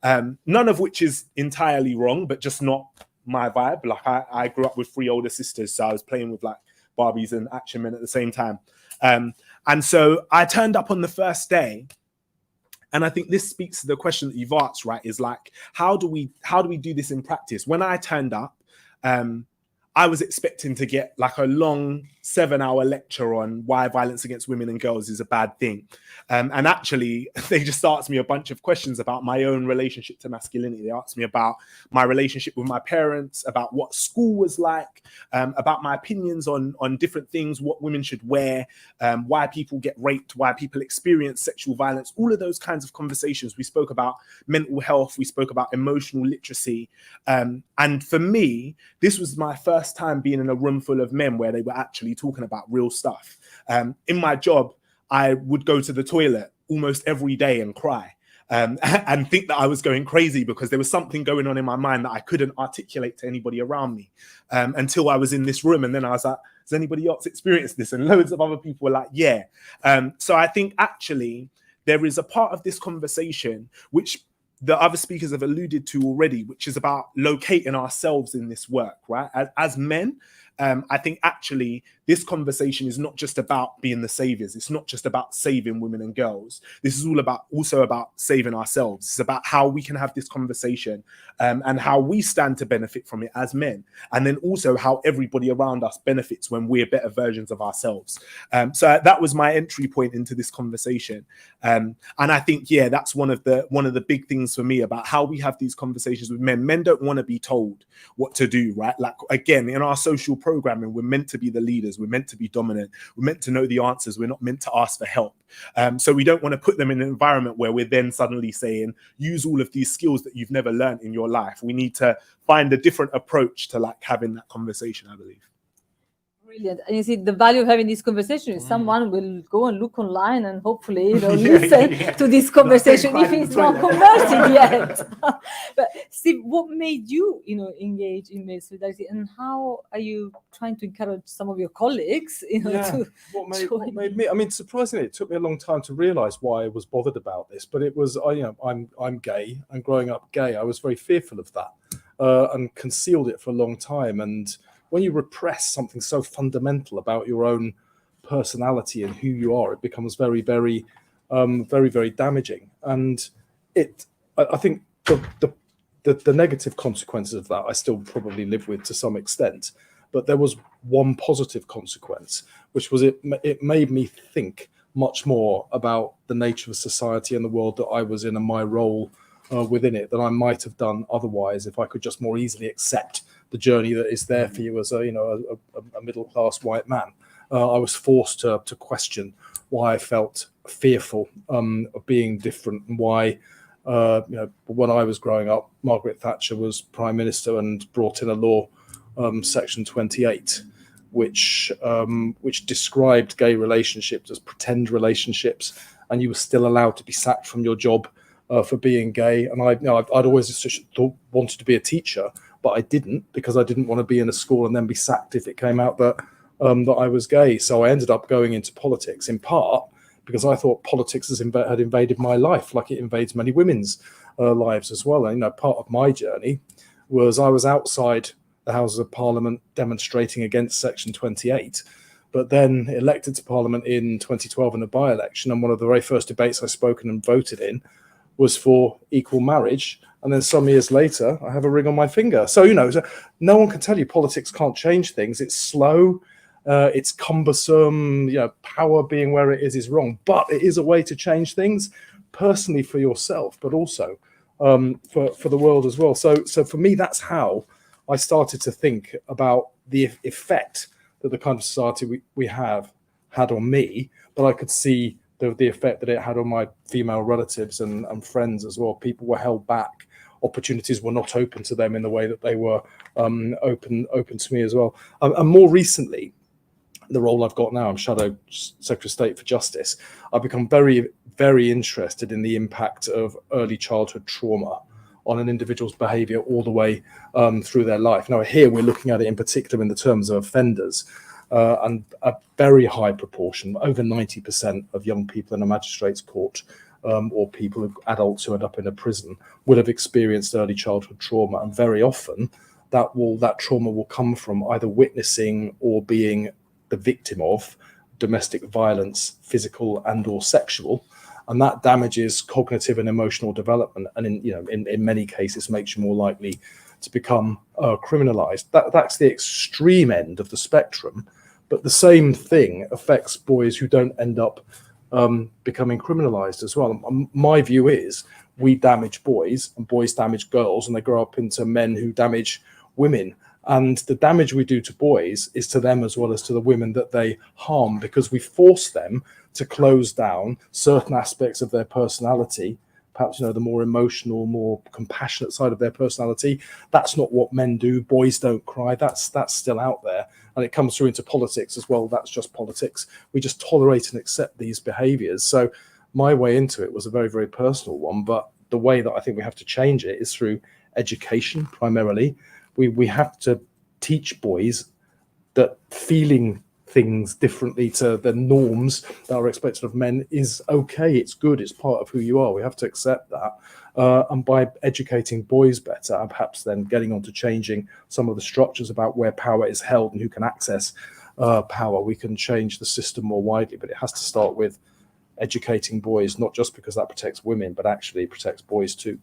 None of which is entirely wrong, but just not my vibe. Like I grew up with 3 older sisters, so I was playing with like Barbies and action men at the same time. And so I turned up on the first day. And I think this speaks to the question that you've asked, right? Is like, how do we do this in practice? When I turned up, I was expecting to get like a long 7-hour lecture on why violence against women and girls is a bad thing. And actually, they just asked me a bunch of questions about my own relationship to masculinity. They asked me about my relationship with my parents, about what school was like, about my opinions on different things, what women should wear, why people get raped, why people experience sexual violence, all of those kinds of conversations. We spoke about mental health. We spoke about emotional literacy. And for me, this was my first time being in a room full of men where they were actually talking about real stuff. In my job, I would go to the toilet almost every day and cry and think that I was going crazy because there was something going on in my mind that I couldn't articulate to anybody around me until I was in this room. And then I was like, has anybody else experienced this? And loads of other people were like, yeah. So I think actually there is a part of this conversation which the other speakers have alluded to already, which is about locating ourselves in this work, right? As men, I think actually this conversation is not just about being the saviors. It's not just about saving women and girls. This is also about saving ourselves. It's about how we can have this conversation and how we stand to benefit from it as men. And then also how everybody around us benefits when we're better versions of ourselves. So that was my entry point into this conversation. And I think, yeah, that's one of the big things for me about how we have these conversations with men. Men don't want to be told what to do, right? Like, again, in our social programming, we're meant to be the leaders. We're meant to be dominant. We're meant to know the answers. We're not meant to ask for help. So we don't want to put them in an environment where we're then suddenly saying, use all of these skills that you've never learned in your life. We need to find a different approach to like having that conversation, I believe. Brilliant. And you see, the value of having this conversation is someone will go and look online and hopefully, listen to this conversation if he's not converted yet. But Steve, what made you, engage in male solidarity, and how are you trying to encourage some of your colleagues, to what made me? I mean, surprisingly, it took me a long time to realise why I was bothered about this. But it was, I'm gay, and growing up gay, I was very fearful of that and concealed it for a long time. And when you repress something so fundamental about your own personality and who you are, it becomes very, very, very, very damaging. And I think the negative consequences of that I still probably live with to some extent. But there was one positive consequence, which was it made me think much more about the nature of society and the world that I was in and my role within it than I might have done otherwise if I could just more easily accept the journey that is there for you as a middle-class white man. I was forced to question why I felt fearful of being different, and why when I was growing up, Margaret Thatcher was Prime Minister and brought in a law, Section 28, which described gay relationships as pretend relationships, and you were still allowed to be sacked from your job for being gay. And I'd always wanted to be a teacher, but I didn't, because I didn't want to be in a school and then be sacked if it came out that I was gay. So I ended up going into politics, in part because I thought politics had invaded my life, like it invades many women's lives as well. And part of my journey was I was outside the Houses of Parliament demonstrating against Section 28, but then elected to Parliament in 2012 in a by-election. And one of the very first debates I spoken and voted in was for equal marriage. And then some years later, I have a ring on my finger. So, no one can tell you politics can't change things. It's slow, it's cumbersome, power being where it is wrong. But it is a way to change things, personally for yourself, but also for the world as well. So for me, that's how I started to think about the effect that the kind of society we have had on me, but I could see the effect that it had on my female relatives and friends as well. People were held back. Opportunities were not open to them in the way that they were open to me as well. And more recently, the role I've got now, I'm Shadow Secretary of State for Justice, I've become very, very interested in the impact of early childhood trauma on an individual's behaviour all the way through their life. Now, here we're looking at it in particular in the terms of offenders, and a very high proportion, over 90% of young people in a magistrate's court or adults who end up in a prison would have experienced early childhood trauma, and very often that trauma will come from either witnessing or being the victim of domestic violence, physical and or sexual, and that damages cognitive and emotional development, and in many cases makes you more likely to become criminalized. That's the extreme end of the spectrum, but the same thing affects boys who don't end up becoming criminalized as well. My view is we damage boys and boys damage girls, and they grow up into men who damage women. And the damage we do to boys is to them as well as to the women that they harm, because we force them to close down certain aspects of their personality, perhaps the more emotional, more compassionate side of their personality. That's not what men do. Boys don't cry. That's still out there. And it comes through into politics as well. That's just politics. We just tolerate and accept these behaviors. So my way into it was a very, very personal one. But the way that I think we have to change it is through education primarily. We have to teach boys that feeling things differently to the norms that are expected of men is okay. It's good. It's part of who you are. We have to accept that. And by educating boys better, and perhaps then getting on to changing some of the structures about where power is held and who can access power, we can change the system more widely. But it has to start with educating boys, not just because that protects women, but actually protects boys too.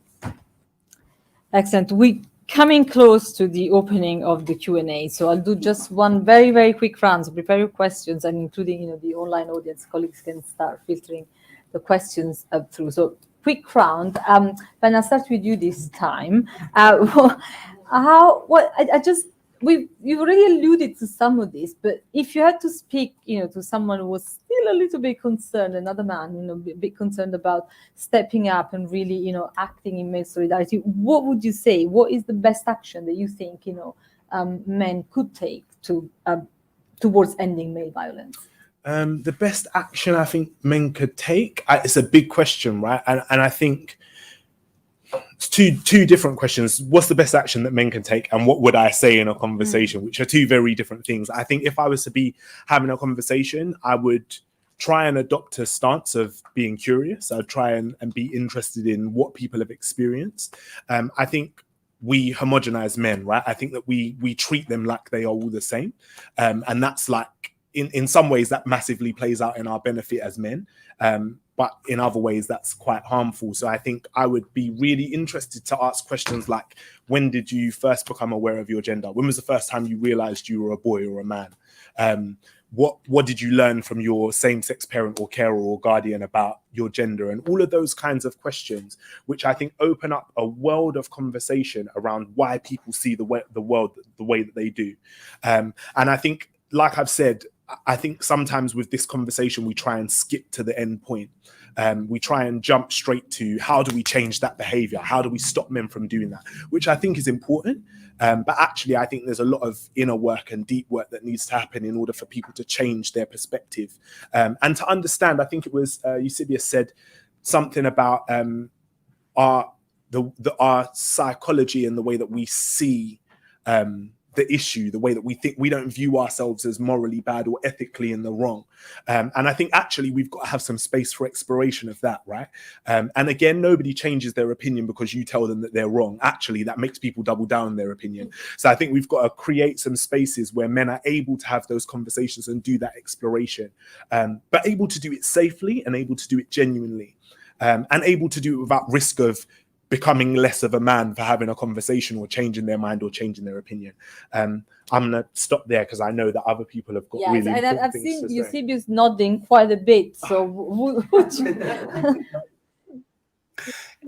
Excellent. We coming close to the opening of the Q&A, so I'll do just one very, very quick round. So prepare your questions, and including the online audience, colleagues can start filtering the questions up through. So quick round. Ben, I'll start with you this time. You've already alluded to some of this, but if you had to speak, to someone who was still a little bit concerned, another man, a bit concerned about stepping up and really, acting in male solidarity, what would you say? What is the best action that you think, men could take towards ending male violence? The best action I think men could take, it's a big question, right? And I think it's two different questions. What's the best action that men can take, and what would I say in a conversation, which are two very different things. I think if I was to be having a conversation, I would try and adopt a stance of being curious. I'd try and be interested in what people have experienced. I think we homogenize men, right? I think that we treat them like they are all the same. And that's like, in some ways that massively plays out in our benefit as men. But in other ways, that's quite harmful. So I think I would be really interested to ask questions like, when did you first become aware of your gender? When was the first time you realized you were a boy or a man? what did you learn from your same-sex parent or carer or guardian about your gender, and all of those kinds of questions, which I think open up a world of conversation around why people see the world the way that they do. And I think, like I've said, I think sometimes with this conversation we try and skip to the end point. We try and jump straight to how do we change that behavior? How do we stop men from doing that? Which I think is important. But actually, I think there's a lot of inner work and deep work that needs to happen in order for people to change their perspective. And to understand, I think it was Eusebius said something about our psychology and the way that we see the issue, the way that we think, we don't view ourselves as morally bad or ethically in the wrong. And I think actually we've got to have some space for exploration of that, right? And again, nobody changes their opinion because you tell them that they're wrong. Actually, that makes people double down on their opinion. So I think we've got to create some spaces where men are able to have those conversations and do that exploration, but able to do it safely and able to do it genuinely, and able to do it without risk of becoming less of a man for having a conversation or changing their mind or changing their opinion. I'm going to stop there because I know that other people have got really and important I've things seen to say. Eusebius nodding quite a bit. So would you...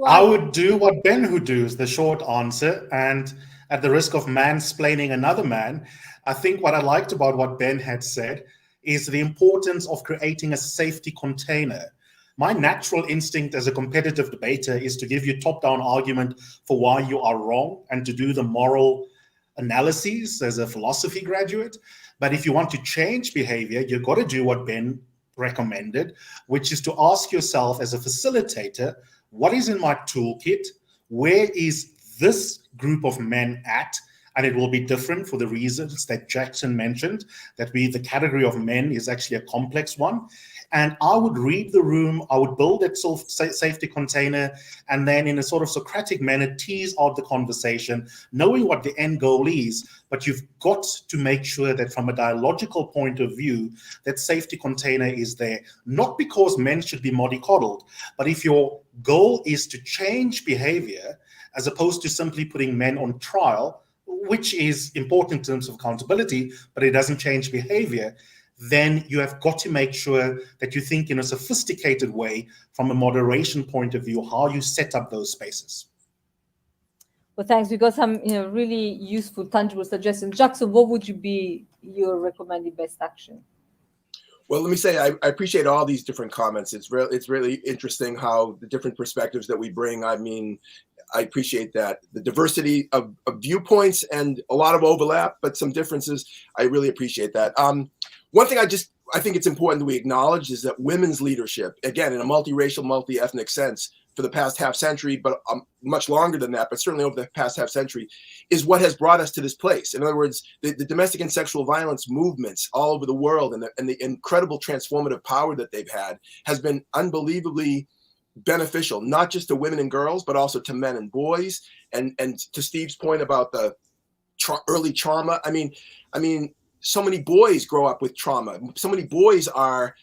I would do what Ben would do, is the short answer. And at the risk of mansplaining another man, I think what I liked about what Ben had said is the importance of creating a safety container. My natural instinct as a competitive debater is to give you top-down argument for why you are wrong and to do the moral analyses as a philosophy graduate. But if you want to change behavior, you've got to do what Ben recommended, which is to ask yourself as a facilitator, what is in my toolkit? Where is this group of men at? And it will be different for the reasons that Jackson mentioned, that the category of men is actually a complex one. And I would read the room, I would build that safety container, and then in a sort of Socratic manner, tease out the conversation, knowing what the end goal is. But you've got to make sure that from a dialogical point of view, that safety container is there, not because men should be mollycoddled, but if your goal is to change behavior, as opposed to simply putting men on trial, which is important in terms of accountability, but it doesn't change behavior, then you have got to make sure that you think in a sophisticated way from a moderation point of view, how you set up those spaces. Well, thanks. We got some really useful, tangible suggestions. Jackson, what would you be your recommended best action? Well, let me say I appreciate all these different comments. It's really interesting how the different perspectives that we bring. I mean, I appreciate that the diversity of viewpoints and a lot of overlap, but some differences. I really appreciate that. One thing I think it's important that we acknowledge is that women's leadership, again, in a multiracial, multi-ethnic sense, for the past half century, but much longer than that, but certainly over the past half century, is what has brought us to this place. In other words, the domestic and sexual violence movements all over the world and the incredible transformative power that they've had has been unbelievably beneficial, not just to women and girls, but also to men and boys. And to Steve's point about the early trauma, I mean, so many boys grow up with trauma. So many boys are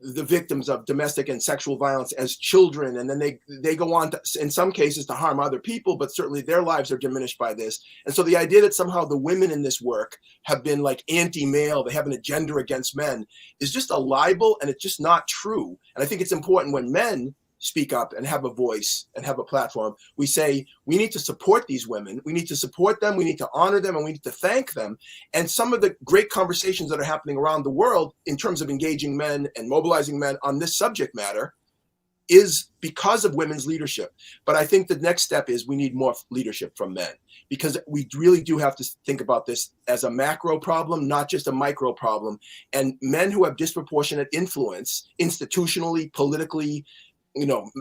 the victims of domestic and sexual violence as children, and then they go on to, in some cases, to harm other people, but certainly their lives are diminished by this. And so the idea that somehow the women in this work have been like anti-male, they have an agenda against men, is just a libel, and it's just not true. And I think it's important when men speak up and have a voice and have a platform, we say we need to support these women, we need to support them, we need to honor them, and we need to thank them. And some of the great conversations that are happening around the world in terms of engaging men and mobilizing men on this subject matter is because of women's leadership. But I think the next step is we need more leadership from men, because we really do have to think about this as a macro problem, not just a micro problem. And men who have disproportionate influence institutionally, politically,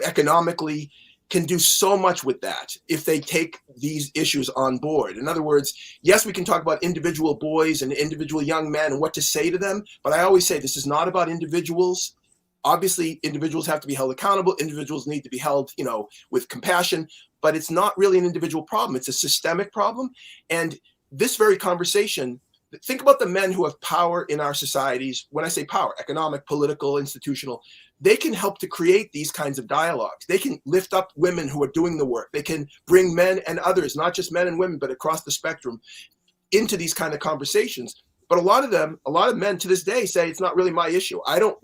economically, can do so much with that if they take these issues on board. In other words, yes, we can talk about individual boys and individual young men and what to say to them, but I always say this is not about individuals. Obviously, individuals have to be held accountable. Individuals need to be held, with compassion, but it's not really an individual problem. It's a systemic problem. And this very conversation, think about the men who have power in our societies. When I say power, economic, political, institutional, they can help to create these kinds of dialogues. They can lift up women who are doing the work. They can bring men and others, not just men and women, but across the spectrum, into these kind of conversations. But a lot of men to this day say it's not really my issue. I don't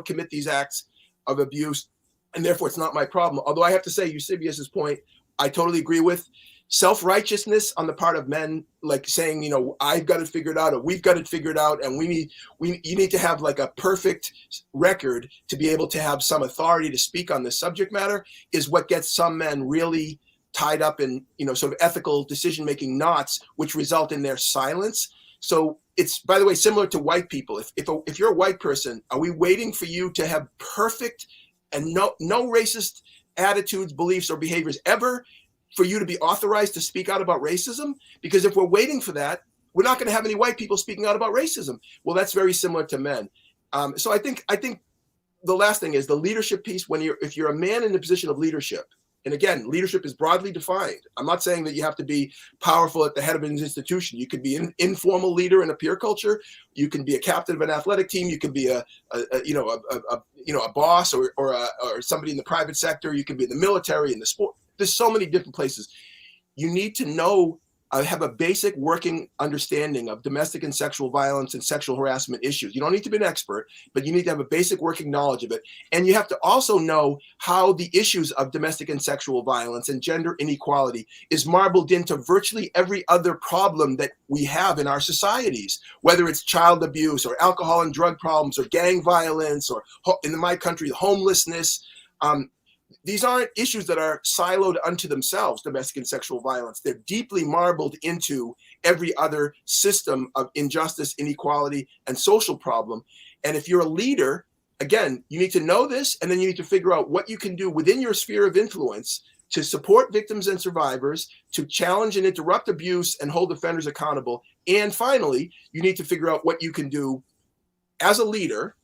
commit these acts of abuse, and therefore it's not my problem. Although I have to say, Eusebius's point, I totally agree with. Self-righteousness on the part of men, like saying, you know, I've got it figured out, or we've got it figured out, and you need to have like a perfect record to be able to have some authority to speak on this subject matter, is what gets some men really tied up in, you know, sort of ethical decision-making knots, which result in their silence. So it's, by the way, similar to white people. If you're a white person, are we waiting for you to have perfect and no racist attitudes, beliefs, or behaviors ever for you to be authorized to speak out about racism? Because if we're waiting for that, we're not going to have any white people speaking out about racism. Well, that's very similar to men. So I think the last thing is the leadership piece. If you're a man in a position of leadership, and again, leadership is broadly defined. I'm not saying that you have to be powerful at the head of an institution. You could be an informal leader in a peer culture. You can be a captain of an athletic team. You can be a boss or somebody in the private sector. You can be in the military, in the sport. There's so many different places. You need to know, have a basic working understanding of domestic and sexual violence and sexual harassment issues. You don't need to be an expert, but you need to have a basic working knowledge of it. And you have to also know how the issues of domestic and sexual violence and gender inequality is marbled into virtually every other problem that we have in our societies, whether it's child abuse or alcohol and drug problems or gang violence or, in my country, homelessness. These aren't issues that are siloed unto themselves, domestic and sexual violence. They're deeply marbled into every other system of injustice, inequality, and social problem. And if you're a leader, again, you need to know this, and then you need to figure out what you can do within your sphere of influence to support victims and survivors, to challenge and interrupt abuse and hold offenders accountable. And finally, you need to figure out what you can do as a leader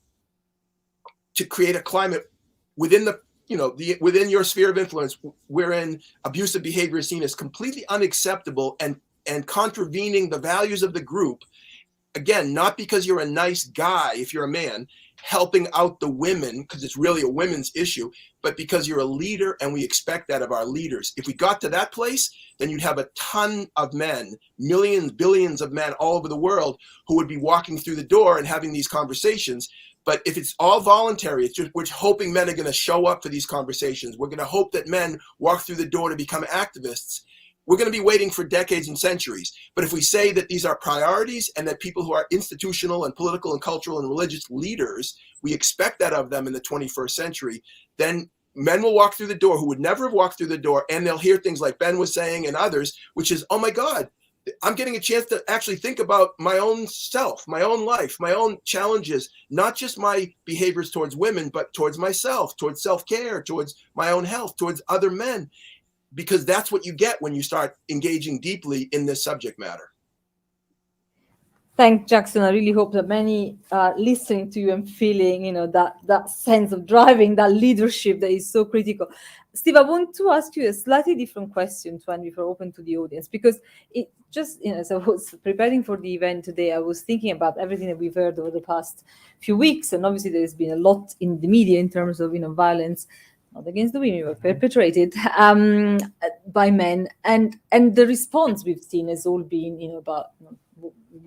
to create a climate within within your sphere of influence wherein abusive behavior is seen as completely unacceptable and contravening the values of the group. Again, not because you're a nice guy, if you're a man, helping out the women, because it's really a women's issue, but because you're a leader and we expect that of our leaders. If we got to that place, then you'd have a ton of men, millions, billions of men all over the world who would be walking through the door and having these conversations. But if it's all voluntary, it's just we're hoping men are going to show up for these conversations. We're going to hope that men walk through the door to become activists. We're going to be waiting for decades and centuries. But if we say that these are priorities and that people who are institutional and political and cultural and religious leaders, we expect that of them in the 21st century, then men will walk through the door who would never have walked through the door, and they'll hear things like Ben was saying and others, which is, oh my God, I'm getting a chance to actually think about my own self, my own life, my own challenges, not just my behaviors towards women, but towards myself, towards self-care, towards my own health, towards other men, because that's what you get when you start engaging deeply in this subject matter. Thanks, Jackson. I really hope that many listening to you and feeling, that sense of driving, that leadership that is so critical. Steve, I want to ask you a slightly different question to end before open to the audience, because it just, as I was preparing for the event today, I was thinking about everything that we've heard over the past few weeks. And obviously there's been a lot in the media in terms of, violence, not against the women, but perpetrated by men. And the response we've seen has all been, about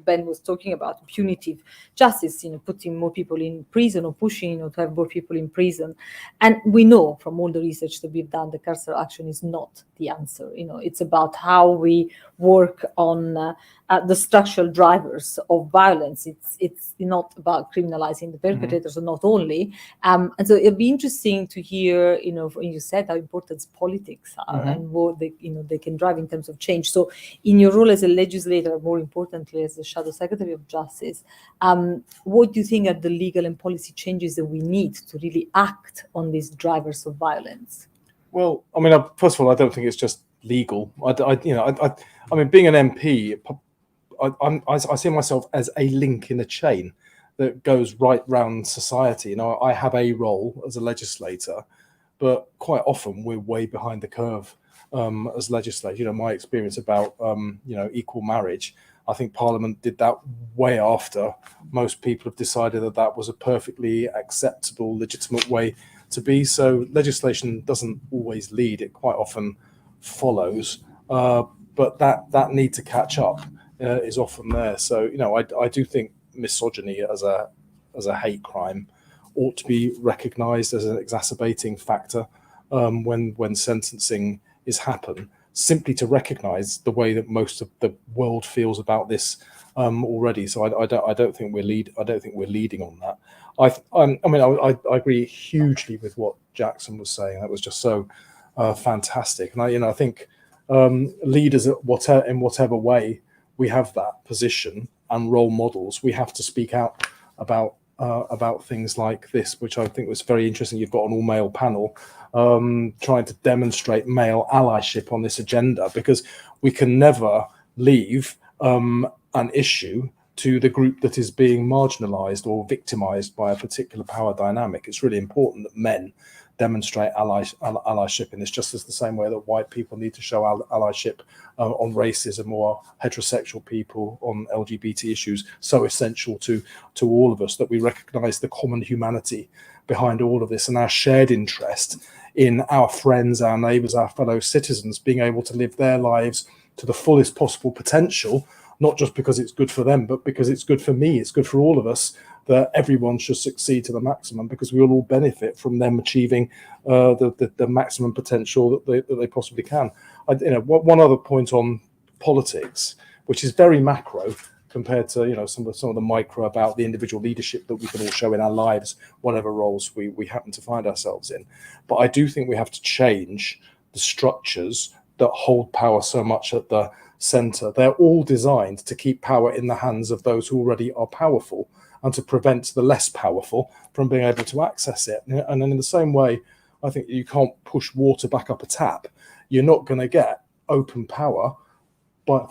Ben was talking about punitive justice, putting more people in prison or pushing, to have more people in prison. And we know from all the research that we've done, the carceral action is not the answer. It's about how we work on the structural drivers of violence. It's not about criminalizing the perpetrators, or not only. And so it'd be interesting to hear, when you said how important politics are and what they can drive in terms of change. So in your role as a legislator, more importantly as the Shadow Secretary of Justice, what do you think are the legal and policy changes that we need to really act on these drivers of violence? Well, I mean, first of all, I don't think it's just legal. I mean, being an MP, I see myself as a link in a chain that goes right round society. I have a role as a legislator, but quite often we're way behind the curve as legislators. My experience about equal marriage, I think Parliament did that way after most people have decided that was a perfectly acceptable, legitimate way to be. So legislation doesn't always lead; it quite often follows. But that need to catch up is often there. So, you know, I do think misogyny as a hate crime ought to be recognised as an exacerbating factor when sentencing is happen, simply to recognise the way that most of the world feels about this already. So I don't think we're leading on that. I agree hugely with what Jackson was saying. That was just so fantastic. And I think leaders in whatever way we have that position and role models, we have to speak out about things like this, which I think was very interesting. You've got an all-male panel trying to demonstrate male allyship on this agenda, because we can never leave an issue to the group that is being marginalized or victimized by a particular power dynamic. It's really important that men demonstrate allyship in this, just as the same way that white people need to show allyship on racism, or heterosexual people on LGBT issues, so essential to all of us, that we recognize the common humanity behind all of this and our shared interest in our friends, our neighbors, our fellow citizens being able to live their lives to the fullest possible potential, not just because it's good for them, but because it's good for me, it's good for all of us, that everyone should succeed to the maximum, because we will all benefit from them achieving the maximum potential that they possibly can. One other point on politics, which is very macro compared to some of the micro about the individual leadership that we can all show in our lives, whatever roles we happen to find ourselves in. But I do think we have to change the structures that hold power so much at the center. They're all designed to keep power in the hands of those who already are powerful, and to prevent the less powerful from being able to access it. And then in the same way, I think you can't push water back up a tap. You're not going to get open power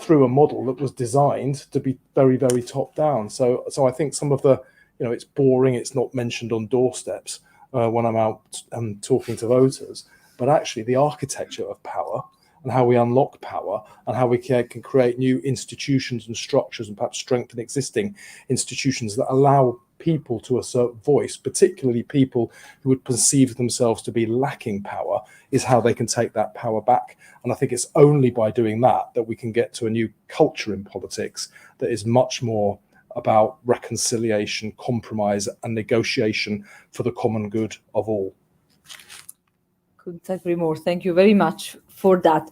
through a model that was designed to be very, very top down. So I think some of the, it's boring, it's not mentioned on doorsteps when I'm out talking to voters, but actually the architecture of power and how we unlock power and how we can create new institutions and structures, and perhaps strengthen existing institutions that allow people to assert voice, particularly people who would perceive themselves to be lacking power, is how they can take that power back. And I think it's only by doing that we can get to a new culture in politics that is much more about reconciliation, compromise, and negotiation for the common good of all. Couldn't agree more. Thank you very much for that.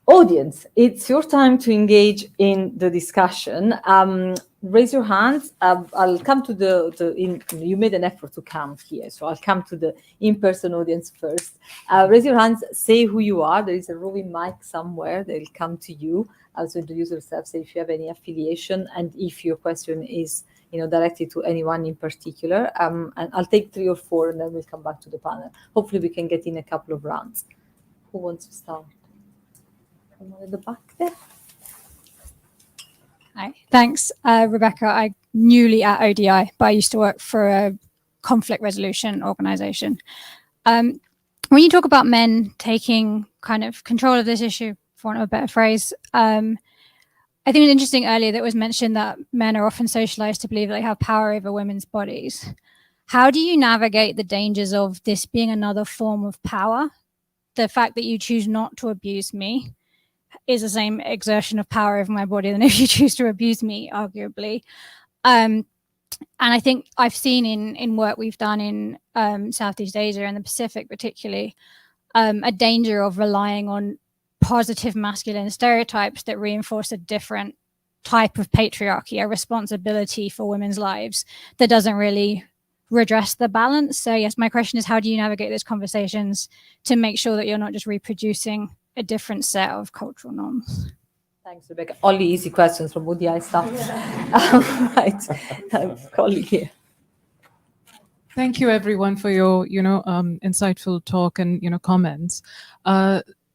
Audience, it's your time to engage in the discussion. Raise your hands. I'll come to you made an effort to come here, so I'll come to the in-person audience first. Raise your hands, say who you are. There is a roving mic somewhere. They'll come to you. Also introduce yourself, say if you have any affiliation, and if your question is directed to anyone in particular. And I'll take 3 or 4, and then we'll come back to the panel. Hopefully we can get in a couple of rounds. Who wants to start? Someone at the back there. Hi, thanks, Rebecca. I'm newly at ODI, but I used to work for a conflict resolution organization. When you talk about men taking kind of control of this issue, for want of a better phrase, I think it was interesting earlier that it was mentioned that men are often socialized to believe that they have power over women's bodies. How do you navigate the dangers of this being another form of power? The fact that you choose not to abuse me is the same exertion of power over my body than if you choose to abuse me, arguably. And I think I've seen in work we've done in Southeast Asia and the Pacific particularly, a danger of relying on positive masculine stereotypes that reinforce a different type of patriarchy, a responsibility for women's lives that doesn't really redress the balance. So yes, my question is, how do you navigate those conversations to make sure that you're not just reproducing a different set of cultural norms? Thanks, Rebecca. Only easy questions from ODI staff. Right, colleague here. Thank you, everyone, for your, insightful talk and, comments.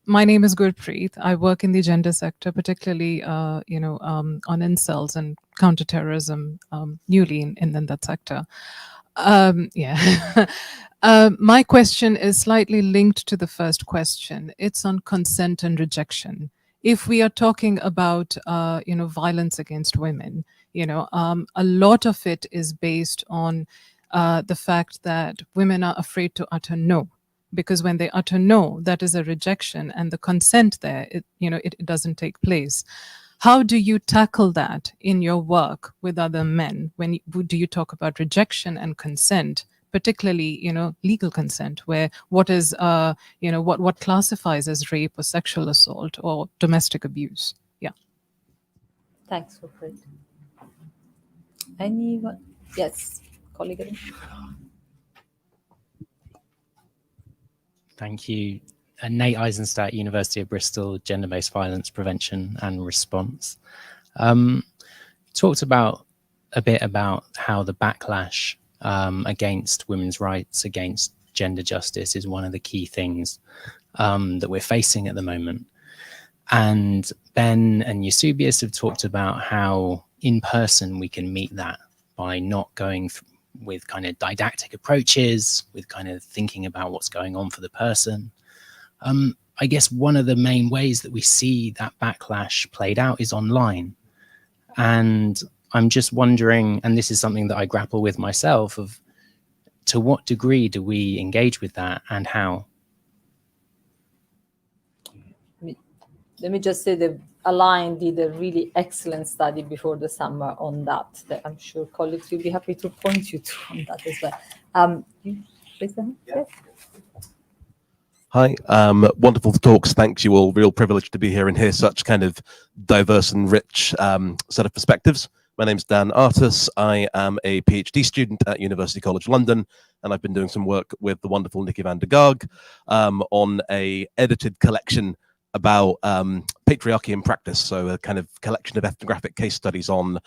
My name is Gurpreet. I work in the gender sector, particularly, on incels and counterterrorism, newly in that sector. My question is slightly linked to the first question. It's on consent and rejection. If we are talking about, violence against women, a lot of it is based on the fact that women are afraid to utter no. Because when they utter no, that is a rejection, and the consent there, it doesn't take place. how do you tackle that in your work with other men? Do you talk about rejection and consent, particularly, legal consent, where what is, what classifies as rape or sexual assault or domestic abuse? Yeah. Thanks for it. Anyone? Yes, colleague. Thank you. Nate Eisenstadt, University of Bristol, Gender-Based Violence Prevention and Response. Talked a bit about how the backlash against women's rights, against gender justice is one of the key things that we're facing at the moment. And Ben and Eusebius have talked about how in person we can meet that by not going with kind of didactic approaches, with kind of thinking about what's going on for the person. I guess one of the main ways that we see that backlash played out is online. And I'm just wondering, and this is something that I grapple with myself, of to what degree do we engage with that and how? Let me just say that Align did a really excellent study before the summer on that I'm sure colleagues will be happy to point you to on that as well. You raise the hand? Yes. Hi, wonderful talks. Thanks you all. Real privilege to be here and hear such kind of diverse and rich set of perspectives. My name's Dan Artus. I am a PhD student at University College London, and I've been doing some work with the wonderful Nikki van der Gaag on a edited collection about patriarchy in practice. So a kind of collection of ethnographic case studies on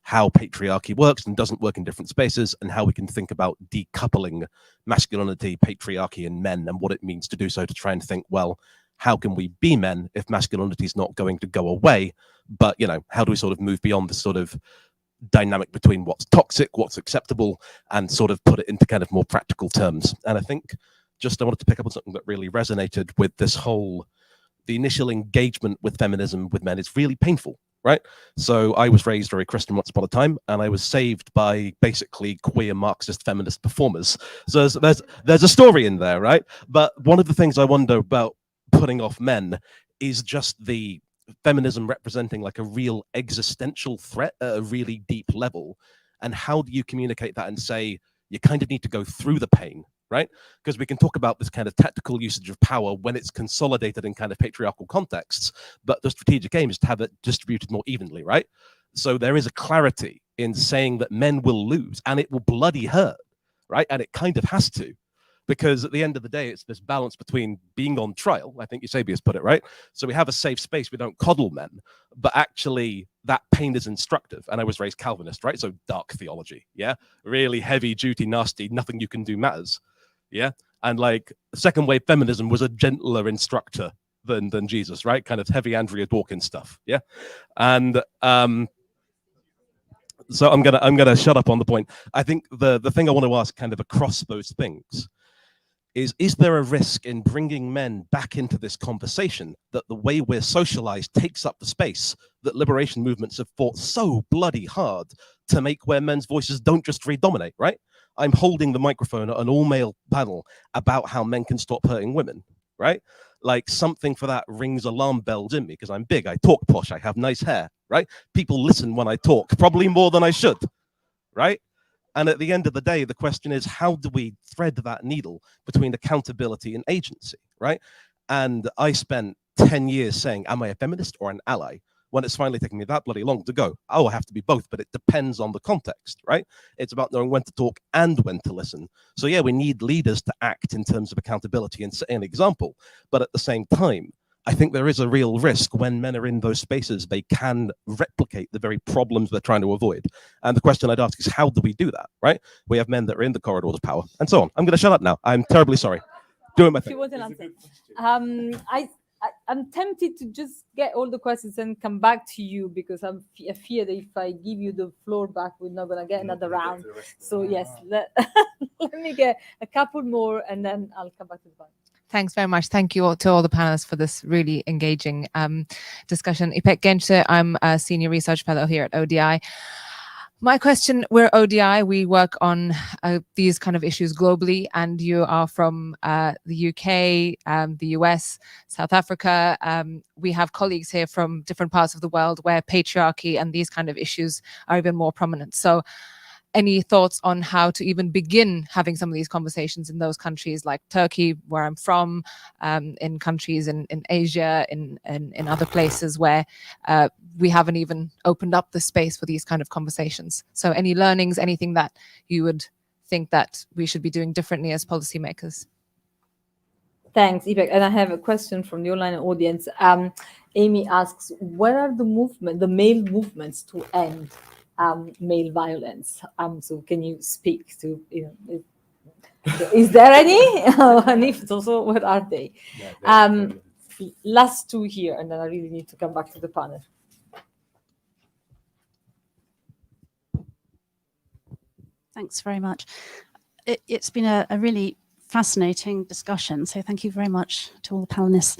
how patriarchy works and doesn't work in different spaces, and how we can think about decoupling masculinity, patriarchy, and men, and what it means to do so, to try and think, well, how can we be men if masculinity is not going to go away? But, how do we sort of move beyond this sort of dynamic between what's toxic, what's acceptable, and sort of put it into kind of more practical terms? And I think I wanted to pick up on something that really resonated with this whole, the initial engagement with feminism with men is really painful, right? So I was raised very Christian once upon a time, and I was saved by basically queer Marxist feminist performers. So there's a story in there, right? But one of the things I wonder about putting off men is just the feminism representing like a real existential threat at a really deep level. And how do you communicate that and say, you kind of need to go through the pain, right? Because we can talk about this kind of tactical usage of power when it's consolidated in kind of patriarchal contexts, but the strategic aim is to have it distributed more evenly, right? So there is a clarity in saying that men will lose and it will bloody hurt, right? And it kind of has to, because at the end of the day, it's this balance between being on trial. I think Eusebius put it right. So we have a safe space. We don't coddle men, but actually that pain is instructive. And I was raised Calvinist, right? So dark theology, yeah? Really heavy duty, nasty, nothing you can do matters. Yeah, and like second wave feminism was a gentler instructor than Jesus, right? Kind of heavy Andrea Dworkin stuff. Yeah, and so I'm gonna shut up on the point. I think the thing I want to ask, kind of across those things, is there a risk in bringing men back into this conversation that the way we're socialized takes up the space that liberation movements have fought so bloody hard to make, where men's voices don't just redominate, right? I'm holding the microphone at an all-male panel about how men can stop hurting women, right? Like something for that rings alarm bells in me because I'm big, I talk posh, I have nice hair, right? People listen when I talk, probably more than I should, right? And at the end of the day, the question is, how do we thread that needle between accountability and agency, right? And I spent 10 years saying, am I a feminist or an ally? When it's finally taken me that bloody long to go, oh, I have to be both, but it depends on the context, right? It's about knowing when to talk and when to listen. So yeah, we need leaders to act in terms of accountability and set an example. But at the same time, I think there is a real risk when men are in those spaces, they can replicate the very problems they're trying to avoid. And the question I'd ask is, how do we do that, right? We have men that are in the corridors of power and so on. I'm going to shut up now. I'm terribly sorry. Doing my thing. If you want an answer. I'm tempted to just get all the questions and come back to you, because I fear that if I give you the floor back, we're not going to get another round. So yes, let me get a couple more and then I'll come back to the back. Thanks very much. Thank you all to all the panelists for this really engaging discussion. Ipek Gençe, I'm a senior research fellow here at ODI. My question, we're ODI, we work on these kind of issues globally, and you are from the UK, the US, South Africa. We have colleagues here from different parts of the world where patriarchy and these kind of issues are even more prominent. So any thoughts on how to even begin having some of these conversations in those countries like Turkey, where I'm from, in countries in Asia, in other places where we haven't even opened up the space for these kind of conversations? So any learnings, anything that you would think that we should be doing differently as policymakers? Thanks, Ipek. And I have a question from the online audience. Amy asks, where are the male movements to end male violence? So can you speak to, is there any? And if so, what are they? Last two here, and then I really need to come back to the panel. Thanks very much. It's been a really fascinating discussion, so thank you very much to all the panelists.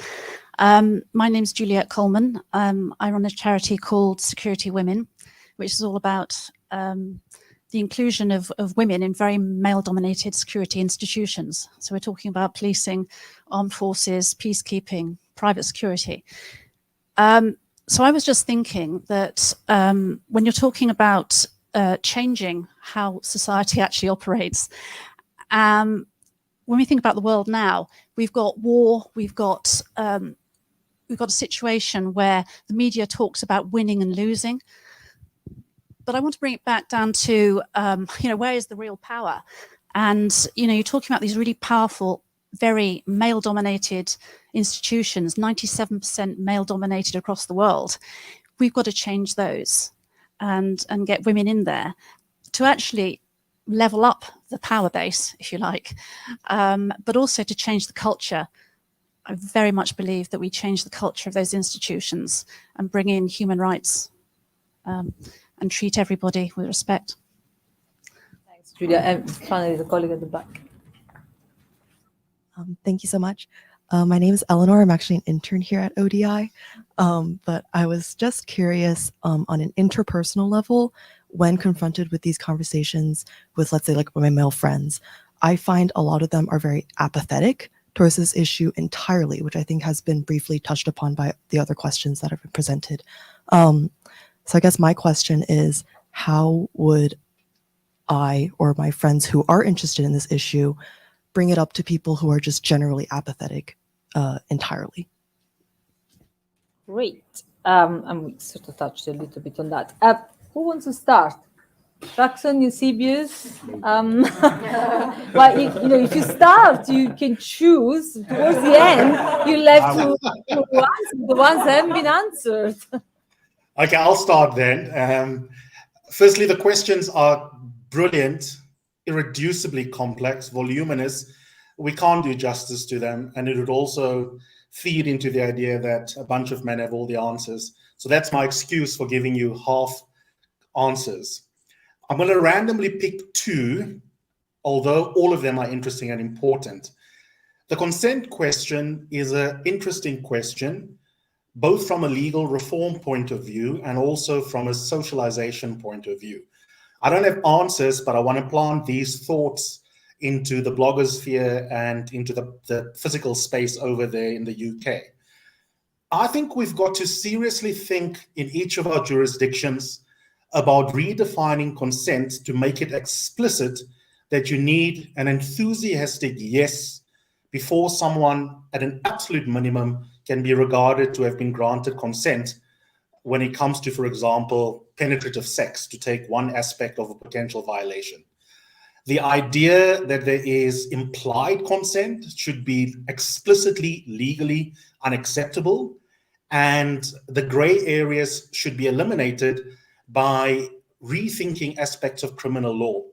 My name's Juliette Coleman. I run a charity called Security Women, which is all about the inclusion of women in very male-dominated security institutions. So we're talking about policing, armed forces, peacekeeping, private security. So I was just thinking that when you're talking about changing how society actually operates, when we think about the world now, we've got war, we've got a situation where the media talks about winning and losing. But I want to bring it back down to, where is the real power? And, you're talking about these really powerful, very male-dominated institutions, 97% male-dominated across the world. We've got to change those and get women in there to actually level up the power base, if you like, but also to change the culture. I very much believe that we change the culture of those institutions and bring in human rights and treat everybody with respect. Thanks, Julia. And finally, the colleague at the back. Thank you so much. My name is Eleanor. I'm actually an intern here at ODI, but I was just curious on an interpersonal level, when confronted with these conversations with, let's say, like my male friends, I find a lot of them are very apathetic towards this issue entirely, which I think has been briefly touched upon by the other questions that have been presented. So I guess my question is, how would I or my friends who are interested in this issue bring it up to people who are just generally apathetic entirely? Great. And we sort of touched a little bit on that. Who wants to start? Jackson, Eusebius? Well, if you start, you can choose. Towards the end, you left to answer the ones that haven't been answered. Okay, I'll start then. Firstly, the questions are brilliant, irreducibly complex, voluminous. We can't do justice to them, and it would also feed into the idea that a bunch of men have all the answers. So that's my excuse for giving you half answers. I'm going to randomly pick two, although all of them are interesting and important. The consent question is an interesting question, both from a legal reform point of view and also from a socialization point of view. I don't have answers, but I want to plant these thoughts into the blogosphere and into the physical space over there in the UK. I think we've got to seriously think in each of our jurisdictions about redefining consent to make it explicit that you need an enthusiastic yes before someone at an absolute minimum can be regarded to have been granted consent when it comes to, for example, penetrative sex, to take one aspect of a potential violation. The idea that there is implied consent should be explicitly legally unacceptable, and the gray areas should be eliminated by rethinking aspects of criminal law.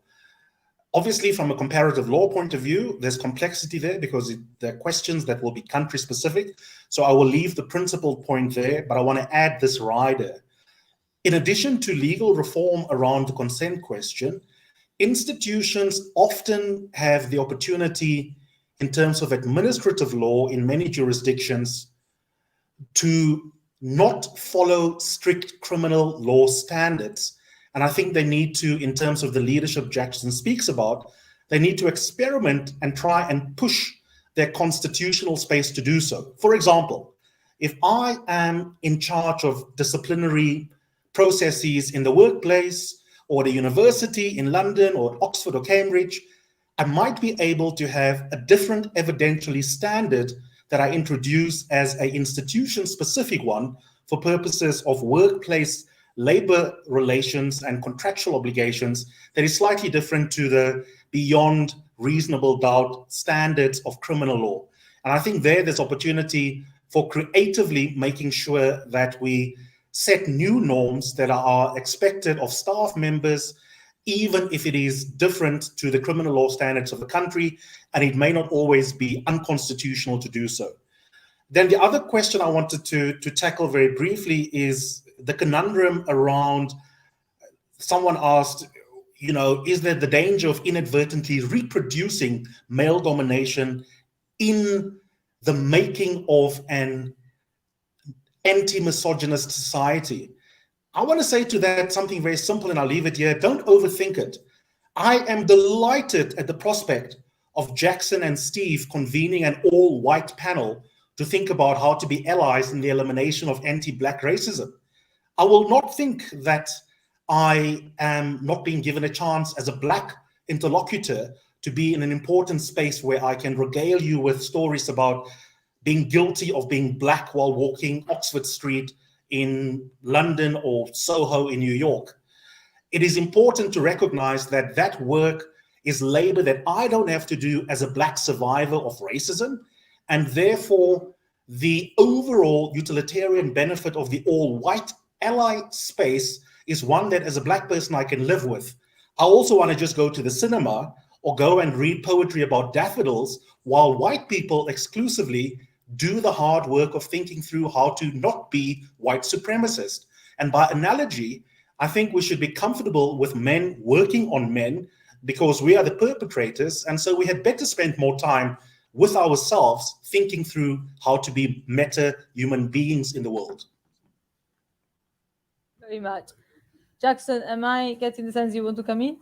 Obviously, from a comparative law point of view, there's complexity there because there are questions that will be country specific. So I will leave the principal point there, but I want to add this rider. In addition to legal reform around the consent question, institutions often have the opportunity in terms of administrative law in many jurisdictions to not follow strict criminal law standards And I think they need to, in terms of the leadership Jackson speaks about, they need to experiment and try and push their constitutional space to do so. For example, if I am in charge of disciplinary processes in the workplace or the university in London or Oxford or Cambridge, I might be able to have a different evidentiary standard that I introduce as an institution-specific one for purposes of workplace labor relations and contractual obligations that is slightly different to the beyond reasonable doubt standards of criminal law. And I think there's opportunity for creatively making sure that we set new norms that are expected of staff members, even if it is different to the criminal law standards of the country, and it may not always be unconstitutional to do so. Then the other question I wanted to tackle very briefly is the conundrum around, someone asked, you know, is there the danger of inadvertently reproducing male domination in the making of an anti-misogynist society? I want to say to that something very simple, and I'll leave it here. Don't overthink it. I am delighted at the prospect of Jackson and Steve convening an all-white panel to think about how to be allies in the elimination of anti-Black racism. I will not think that I am not being given a chance as a Black interlocutor to be in an important space where I can regale you with stories about being guilty of being Black while walking Oxford Street in London or Soho in New York. It is important to recognize that that work is labor that I don't have to do as a Black survivor of racism, and therefore the overall utilitarian benefit of the all-white ally space is one that as a Black person I can live with. I also want to just go to the cinema or go and read poetry about daffodils while white people exclusively do the hard work of thinking through how to not be white supremacist. And by analogy, I think we should be comfortable with men working on men because we are the perpetrators. And so we had better spend more time with ourselves thinking through how to be meta human beings in the world. Very much. Jackson, am I getting the sense you want to come in?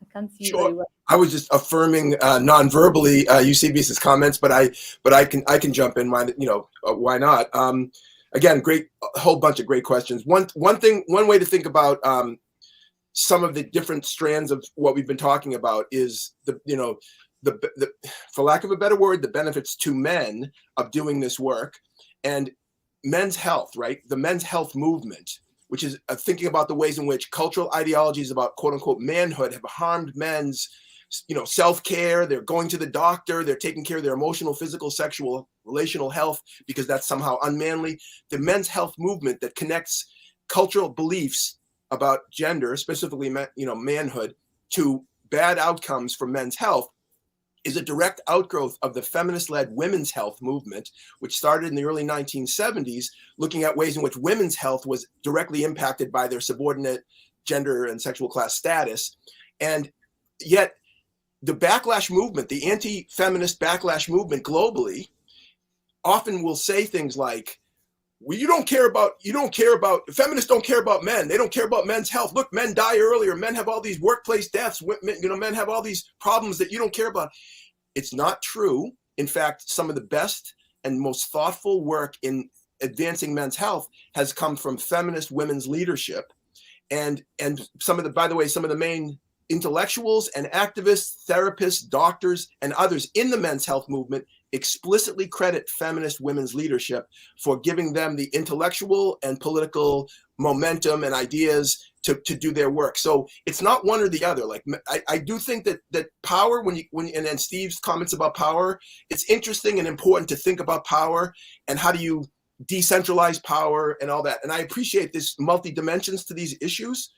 I can't see you Sure. very well. I was just affirming non-verbally Eusebius's comments, but I can jump in. Why not? Again, a whole bunch of great questions. One way to think about some of the different strands of what we've been talking about is the for lack of a better word, the benefits to men of doing this work and men's health, right? The men's health movement, which is thinking about the ways in which cultural ideologies about quote unquote manhood have harmed men's, self-care. They're going to the doctor. They're taking care of their emotional, physical, sexual, relational health because that's somehow unmanly. The men's health movement that connects cultural beliefs about gender, specifically, manhood, to bad outcomes for men's health is a direct outgrowth of the feminist-led women's health movement, which started in the early 1970s, looking at ways in which women's health was directly impacted by their subordinate gender and sexual class status. And yet the backlash movement, the anti-feminist backlash movement globally, often will say things like, well, feminists don't care about men. They don't care about men's health. Look, men die earlier. Men have all these workplace deaths. Men have all these problems that you don't care about. It's not true. In fact, some of the best and most thoughtful work in advancing men's health has come from feminist women's leadership. And some of the main intellectuals and activists, therapists, doctors, and others in the men's health movement explicitly credit feminist women's leadership for giving them the intellectual and political momentum and ideas to do their work. So it's not one or the other. Like I do think that power, and then Steve's comments about power, it's interesting and important to think about power and how do you decentralize power and all that. And I appreciate this multi-dimensions to these issues,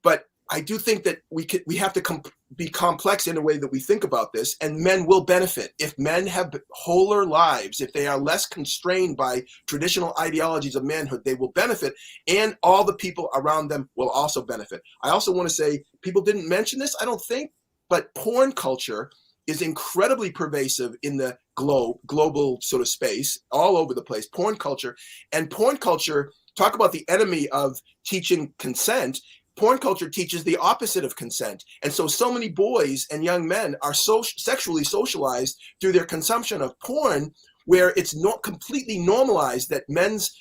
but I do think that we have to be complex in the way that we think about this, and men will benefit. If men have wholer lives, if they are less constrained by traditional ideologies of manhood, they will benefit, and all the people around them will also benefit. I also want to say, people didn't mention this, I don't think, but porn culture is incredibly pervasive in the global sort of space, all over the place, porn culture. And porn culture, talk about the enemy of teaching consent. porn culture teaches the opposite of consent. And so many boys and young men are sexually socialized through their consumption of porn, where it's not completely normalized that men's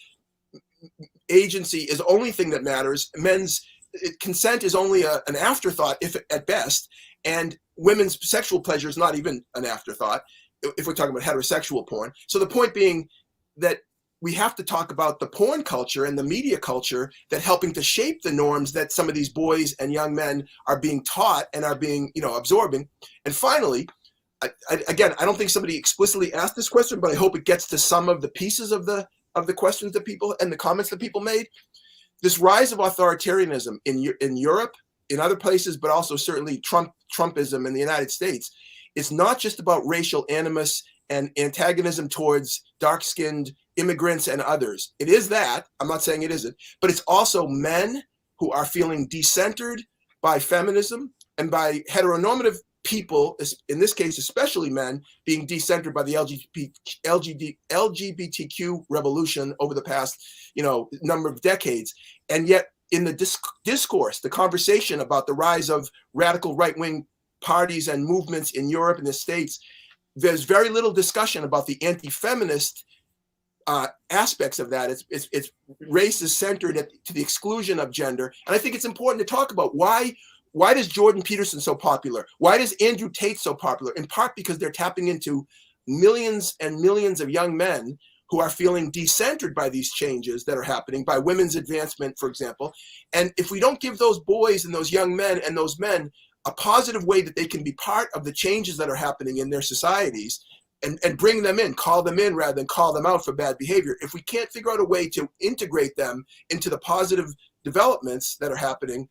agency is the only thing that matters. Men's consent is only an afterthought, if at best, and women's sexual pleasure is not even an afterthought if we're talking about heterosexual porn. So the point being that we have to talk about the porn culture and the media culture that helping to shape the norms that some of these boys and young men are being taught and are being, absorbing. And finally, I don't think somebody explicitly asked this question, but I hope it gets to some of the pieces of the questions that people and the comments that people made. This rise of authoritarianism in Europe, in other places, but also certainly Trumpism in the United States, it's not just about racial animus and antagonism towards dark-skinned immigrants and others. It is that, I'm not saying it isn't, but it's also men who are feeling decentered by feminism and by heteronormative people, in this case, especially men, being decentered by the LGBTQ revolution over the past, number of decades. And yet in the discourse, the conversation about the rise of radical right-wing parties and movements in Europe and the States, there's very little discussion about the anti-feminist aspects of that. It's race is centered to the exclusion of gender. And I think it's important to talk about why does Jordan Peterson so popular? Why does Andrew Tate so popular? In part because they're tapping into millions and millions of young men who are feeling decentered by these changes that are happening, by women's advancement, for example. And if we don't give those boys and those young men and those men a positive way that they can be part of the changes that are happening in their societies and bring them in, call them in rather than call them out for bad behavior, if we can't figure out a way to integrate them into the positive developments that are happening,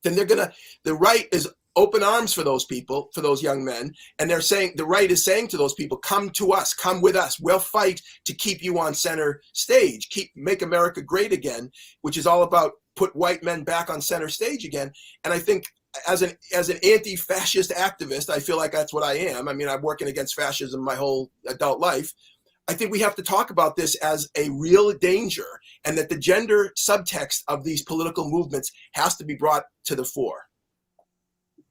then the right is open arms for those people, for those young men. And the right is saying to those people, come to us, come with us. We'll fight to keep you on center stage, make America great again, which is all about put white men back on center stage again. And I think as an anti-fascist activist, I feel like that's what I am. I mean, I'm working against fascism my whole adult life. I think we have to talk about this as a real danger, and that the gender subtext of these political movements has to be brought to the fore.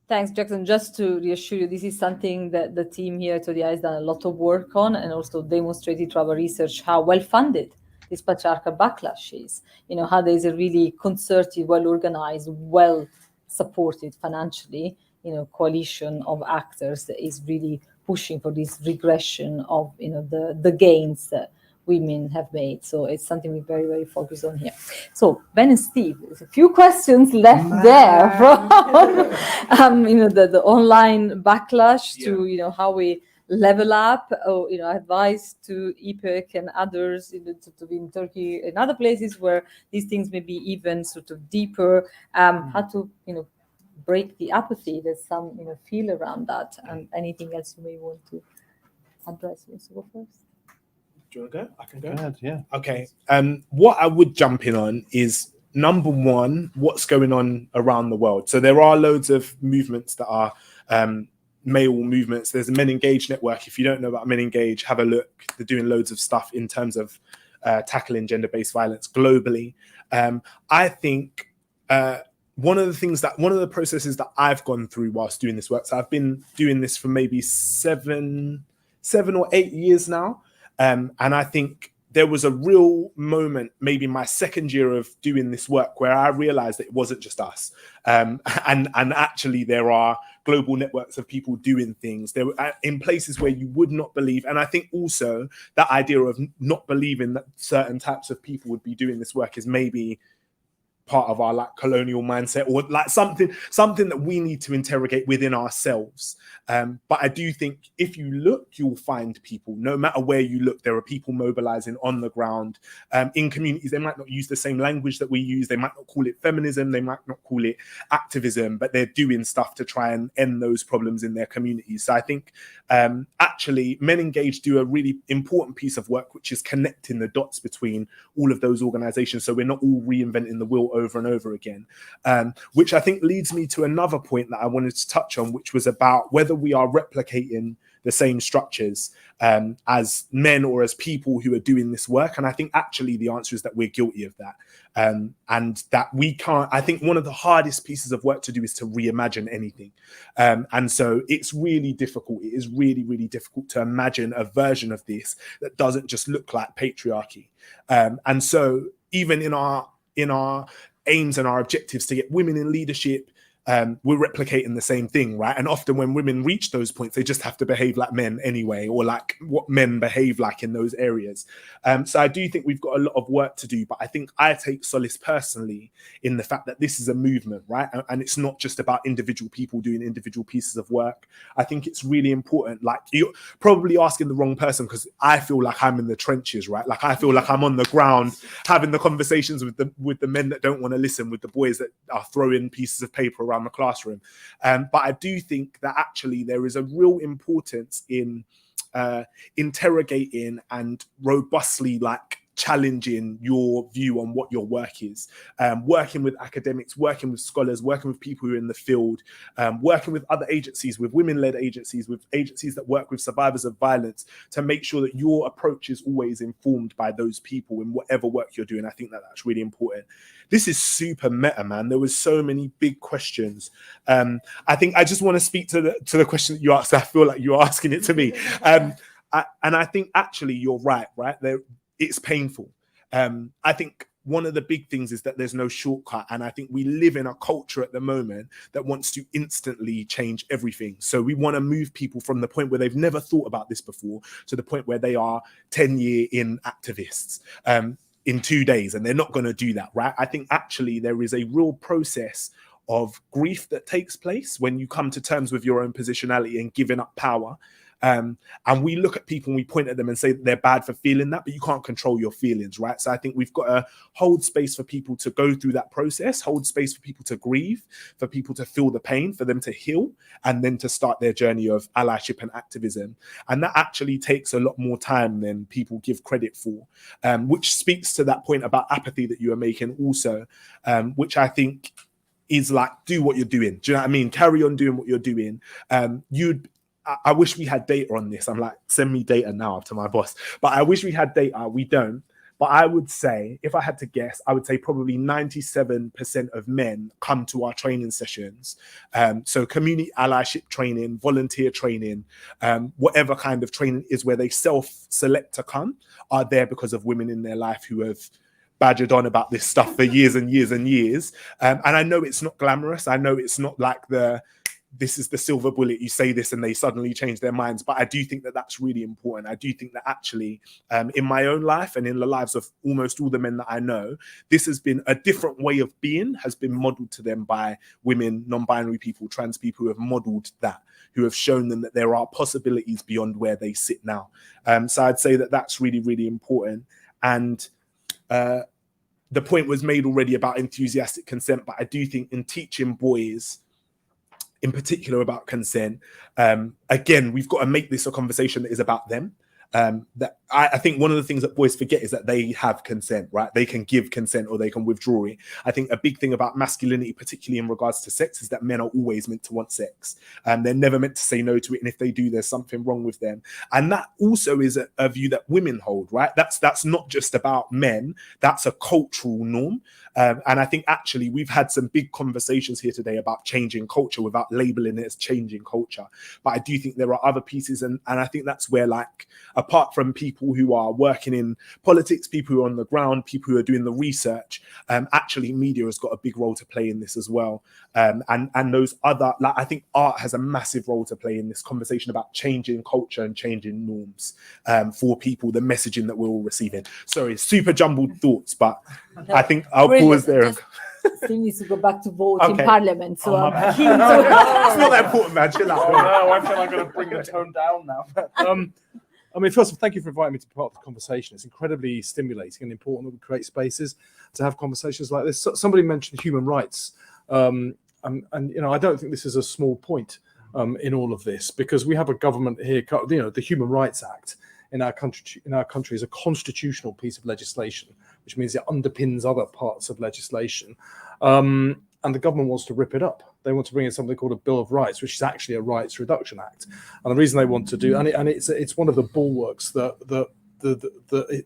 Thanks, Jackson. Just to reassure you, this is something that the team here at ODI has done a lot of work on, and also demonstrated through our research how well-funded this patriarchal backlash is. How there is a really concerted, well-organized, well-supported financially, coalition of actors that is really pushing for this regression of the gains that women have made. So it's something we're very, very focused on here. So Ben and Steve, there's a few questions left there from the online backlash to how we level up, or advice to EPIC and others to be in Turkey and other places where these things may be even sort of deeper. How to break the apathy that some feel around that, and anything else you may want to address. You go first. Do you want to go? I can go. Go ahead, yeah. Okay. What I would jump in on is, number one, what's going on around the world. So there are loads of movements that are male movements. There's a Men Engage network. If you don't know about Men Engage, have a look. They're doing loads of stuff in terms of tackling gender-based violence globally. I think one of the processes that I've gone through whilst doing this work, so I've been doing this for maybe seven or 8 years now. And I think there was a real moment, maybe my second year of doing this work, where I realized that it wasn't just us. And actually there are global networks of people doing things there in places where you would not believe. And I think also that idea of not believing that certain types of people would be doing this work is maybe part of our colonial mindset, or something that we need to interrogate within ourselves. But I do think if you look, you'll find people. No matter where you look, there are people mobilizing on the ground in communities. They might not use the same language that we use. They might not call it feminism. They might not call it activism, but they're doing stuff to try and end those problems in their communities. So I think actually Men Engage do a really important piece of work, which is connecting the dots between all of those organizations, so we're not all reinventing the wheel over and over again, which I think leads me to another point that I wanted to touch on, which was about whether we are replicating the same structures as men or as people who are doing this work. And I think actually the answer is that we're guilty of that. And that we can't, I think one of the hardest pieces of work to do is to reimagine anything. And so it's really difficult. It is really, really difficult to imagine a version of this that doesn't just look like patriarchy. And so even in our aims and our objectives to get women in leadership, we're replicating the same thing, right? And often when women reach those points, they just have to behave like men anyway, or like what men behave like in those areas. So I do think we've got a lot of work to do, but I think I take solace personally in the fact that this is a movement, right? And it's not just about individual people doing individual pieces of work. I think it's really important. Like, you're probably asking the wrong person, because I feel like I'm in the trenches, right? Like I feel like I'm on the ground having the conversations with the men that don't want to listen, with the boys that are throwing pieces of paper around the classroom. But I do think that actually there is a real importance in interrogating and robustly like challenging your view on what your work is, working with academics, working with scholars, working with people who are in the field, working with other agencies, with women-led agencies, with agencies that work with survivors of violence, to make sure that your approach is always informed by those people in whatever work you're doing. I think that that's really important. This is super meta, man. There was so many big questions. I think I just want to speak to the question that you asked. I feel like you're asking it to me. And I think actually you're right? It's painful. I think one of the big things is that there's no shortcut. And I think we live in a culture at the moment that wants to instantly change everything. So we want to move people from the point where they've never thought about this before to the point where they are 10-year-in activists in 2 days. And they're not going to do that, right? I think actually there is a real process of grief that takes place when you come to terms with your own positionality and giving up power. And we look at people and we point at them and say that they're bad for feeling that, but you can't control your feelings, right? So I think we've got to hold space for people to go through that process, hold space for people to grieve, for people to feel the pain, for them to heal, and then to start their journey of allyship and activism. And that actually takes a lot more time than people give credit for, which speaks to that point about apathy that you were making also, which I think is like, do what you're doing. Do you know what I mean? Carry on doing what you're doing. I wish we had data on this. I'm like, send me data now to my boss. But I wish we had data. We don't. But I would say, if I had to guess, I would say probably 97% of men come to our training sessions. So community allyship training, volunteer training, whatever kind of training is where they self-select to come, are there because of women in their life who have badgered on about this stuff for years and years and years. And I know it's not glamorous. I know it's not like this is the silver bullet, you say this and they suddenly change their minds. But I do think that that's really important. I do think that actually in my own life and in the lives of almost all the men that I know, this has been a different way of being, has been modeled to them by women, non-binary people, trans people who have modeled that, who have shown them that there are possibilities beyond where they sit now. So I'd say that that's really, really important. And the point was made already about enthusiastic consent, but I do think in teaching boys, in particular about consent, again, we've got to make this a conversation that is about them. That I think one of the things that boys forget is that they have consent, right? They can give consent or they can withdraw it. I think a big thing about masculinity, particularly in regards to sex, is that men are always meant to want sex. They're never meant to say no to it. And if they do, there's something wrong with them. And that also is a view that women hold, right? That's not just about men. That's a cultural norm. And I think actually we've had some big conversations here today about changing culture without labeling it as changing culture. But I do think there are other pieces. And I think that's where, like, apart from people who are working in politics, people who are on the ground, people who are doing the research, actually media has got a big role to play in this as well. And those other, like, I think art has a massive role to play in this conversation about changing culture and changing norms for people, the messaging that we're all receiving. Sorry, super jumbled thoughts, but I think I'll pause there. Still needs to go back to vote in Okay. Parliament. So Oh, I'm it's keen to... not that important, man. Chill out. No, I feel I'm going to bring the tone down now. I mean, first of all, thank you for inviting me to be part of the conversation. It's incredibly stimulating and important that we create spaces to have conversations like this. Somebody mentioned human rights, and you know, I don't think this is a small point in all of this, because we have a government here. You know, the Human Rights Act in our country is a constitutional piece of legislation, which means it underpins other parts of legislation, and the government wants to rip it up. they want to bring in something called a Bill of Rights, which is actually a rights reduction act. And the reason they want to do, and it's one of the bulwarks that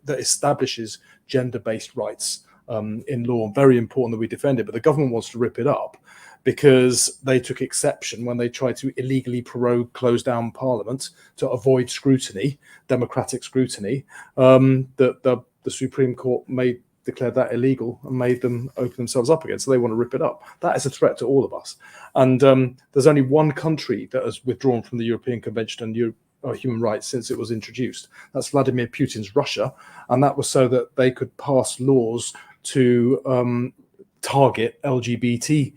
establishes gender-based rights in law. Very important that we defend it, but the government wants to rip it up because they took exception when they tried to illegally prorogue, close down Parliament to avoid scrutiny, democratic scrutiny. The Supreme Court declared that illegal and made them open themselves up again. So they want to rip it up. That is a threat to all of us. And there's only one country that has withdrawn from the European Convention on Human Rights since it was introduced. That's Vladimir Putin's Russia. And that was so that they could pass laws to target LGBT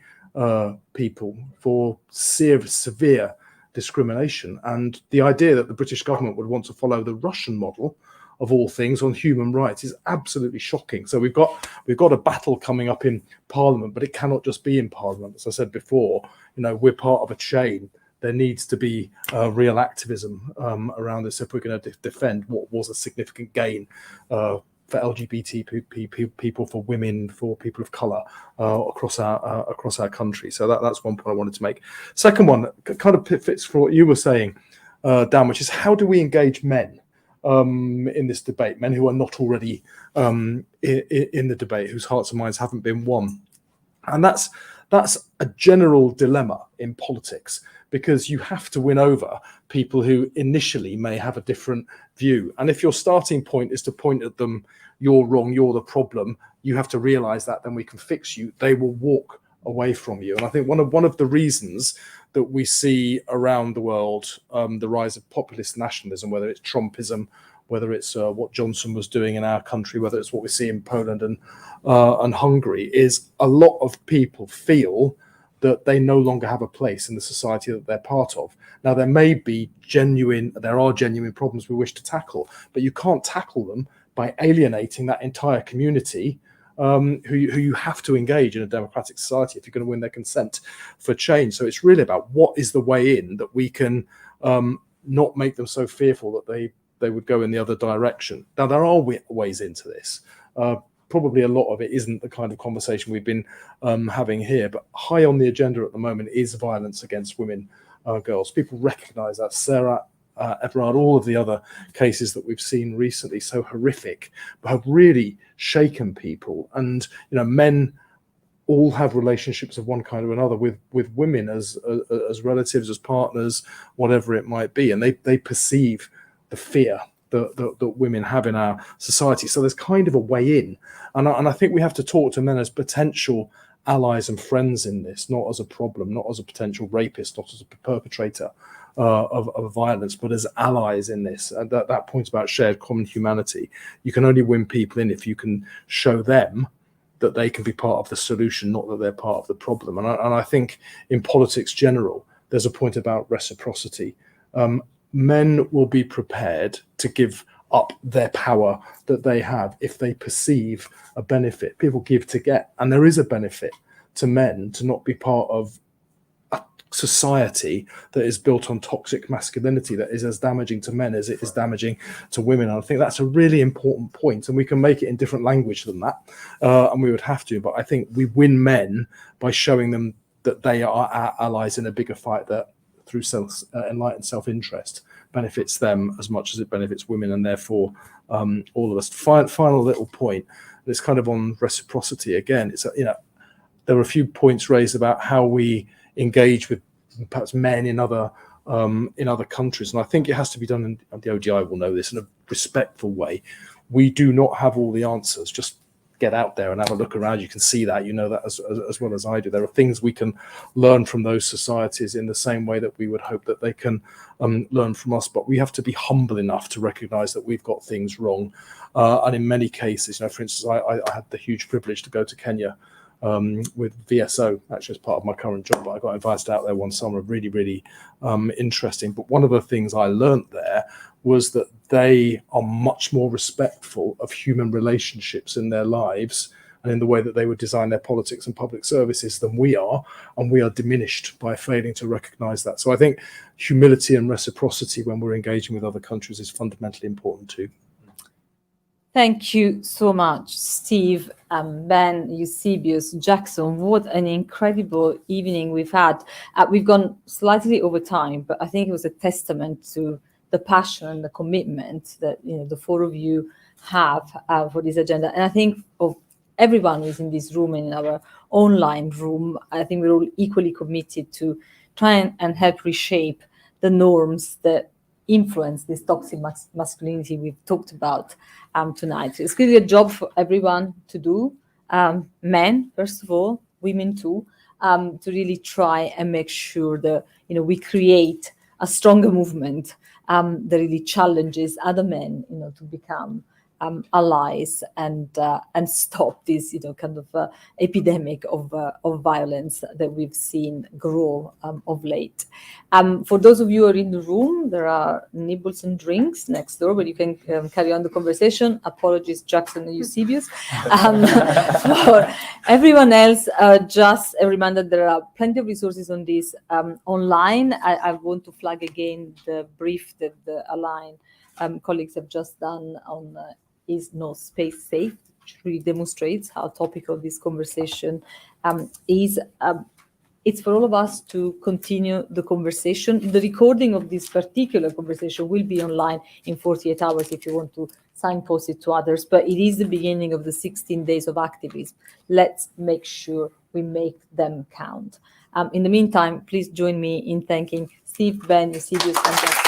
people for severe discrimination. And the idea that the British government would want to follow the Russian model of all things on human rights is absolutely shocking. So we've got a battle coming up in Parliament, but it cannot just be in Parliament. As I said before, we're part of a chain. There needs to be real activism around this if we're going to defend what was a significant gain for LGBT people, for women, for people of colour across our country. So that's one point I wanted to make. Second one kind of fits for what you were saying, Dan, which is how do we engage men in this debate, men who are not already in the debate, whose hearts and minds haven't been won. And that's a general dilemma in politics, because you have to win over people who initially may have a different view. And if your starting point is to point at them, you're wrong, you're the problem, you have to realize that, then we can fix you. They will walk away from you. And I think one of the reasons that we see around the world the rise of populist nationalism, whether it's Trumpism, whether it's what Johnson was doing in our country, whether it's what we see in Poland and Hungary, is a lot of people feel that they no longer have a place in the society that they're part of. Now, there are genuine problems we wish to tackle, but you can't tackle them by alienating that entire community who you have to engage in a democratic society if you're going to win their consent for change. So it's really about what is the way in that we can not make them so fearful that they would go in the other direction. Now, there are ways into this. Probably a lot of it isn't the kind of conversation we've been having here, but high on the agenda at the moment is violence against women, girls. People recognise that. Sarah, Everard, all of the other cases that we've seen recently, so horrific, but have really shaken people. And men all have relationships of one kind or another with women as relatives, as partners, whatever it might be, and they perceive the fear that women have in our society. So there's kind of a way in, and I think we have to talk to men as potential allies and friends in this, not as a problem, not as a potential rapist, not as a perpetrator of violence, but as allies in this. And that point about shared common humanity, you can only win people in if you can show them that they can be part of the solution, not that they're part of the problem. And I think in politics general, there's a point about reciprocity. Men will be prepared to give up their power that they have if they perceive a benefit. People give to get, and there is a benefit to men to not be part of a society that is built on toxic masculinity that is as damaging to men as it is damaging to women. And I think that's a really important point, and we can make it in different language than that, and we would have to. But I think we win men by showing them that they are our allies in a bigger fight that, through enlightened self-interest, benefits them as much as it benefits women, and therefore all of us. Final little point, and it's kind of on reciprocity again. It's there are a few points raised about how we engage with perhaps men in other countries, and I think it has to be done. And the ODI will know this, in a respectful way. We do not have all the answers. Just get out there and have a look around. You can see that, that as well as I do. There are things we can learn from those societies in the same way that we would hope that they can learn from us. But we have to be humble enough to recognize that we've got things wrong. And in many cases, for instance, I had the huge privilege to go to Kenya with VSO, actually as part of my current job. I got invited out there one summer, really, really interesting. But one of the things I learned there was that they are much more respectful of human relationships in their lives and in the way that they would design their politics and public services than we are, and we are diminished by failing to recognize that. So I think humility and reciprocity when we're engaging with other countries is fundamentally important too. Thank you so much, Steve, Ben, Eusebius, Jackson. What an incredible evening we've had. We've gone slightly over time, but I think it was a testament to the passion and the commitment that the four of you have for this agenda. And I think of everyone who's in this room and in our online room, I think we're all equally committed to try and help reshape the norms that influence this toxic masculinity we've talked about tonight. It's clearly a job for everyone to do, men, first of all, women too, to really try and make sure that we create a stronger movement that really challenges other men, to become allies and stop this kind of epidemic of violence that we've seen grow of late. For those of you who are in the room, there are nibbles and drinks next door where you can carry on the conversation. Apologies, Jackson and Eusebius. For everyone else, just a reminder, there are plenty of resources on this online. I want to flag again the brief that the Align colleagues have just done on is no space safe, which really demonstrates how topical this conversation is. It's for all of us to continue the conversation. The recording of this particular conversation will be online in 48 hours if you want to signpost it to others, but it is the beginning of the 16 days of activism. Let's make sure we make them count. In the meantime, please join me in thanking Steve, Ben, Eusebius, and Justin.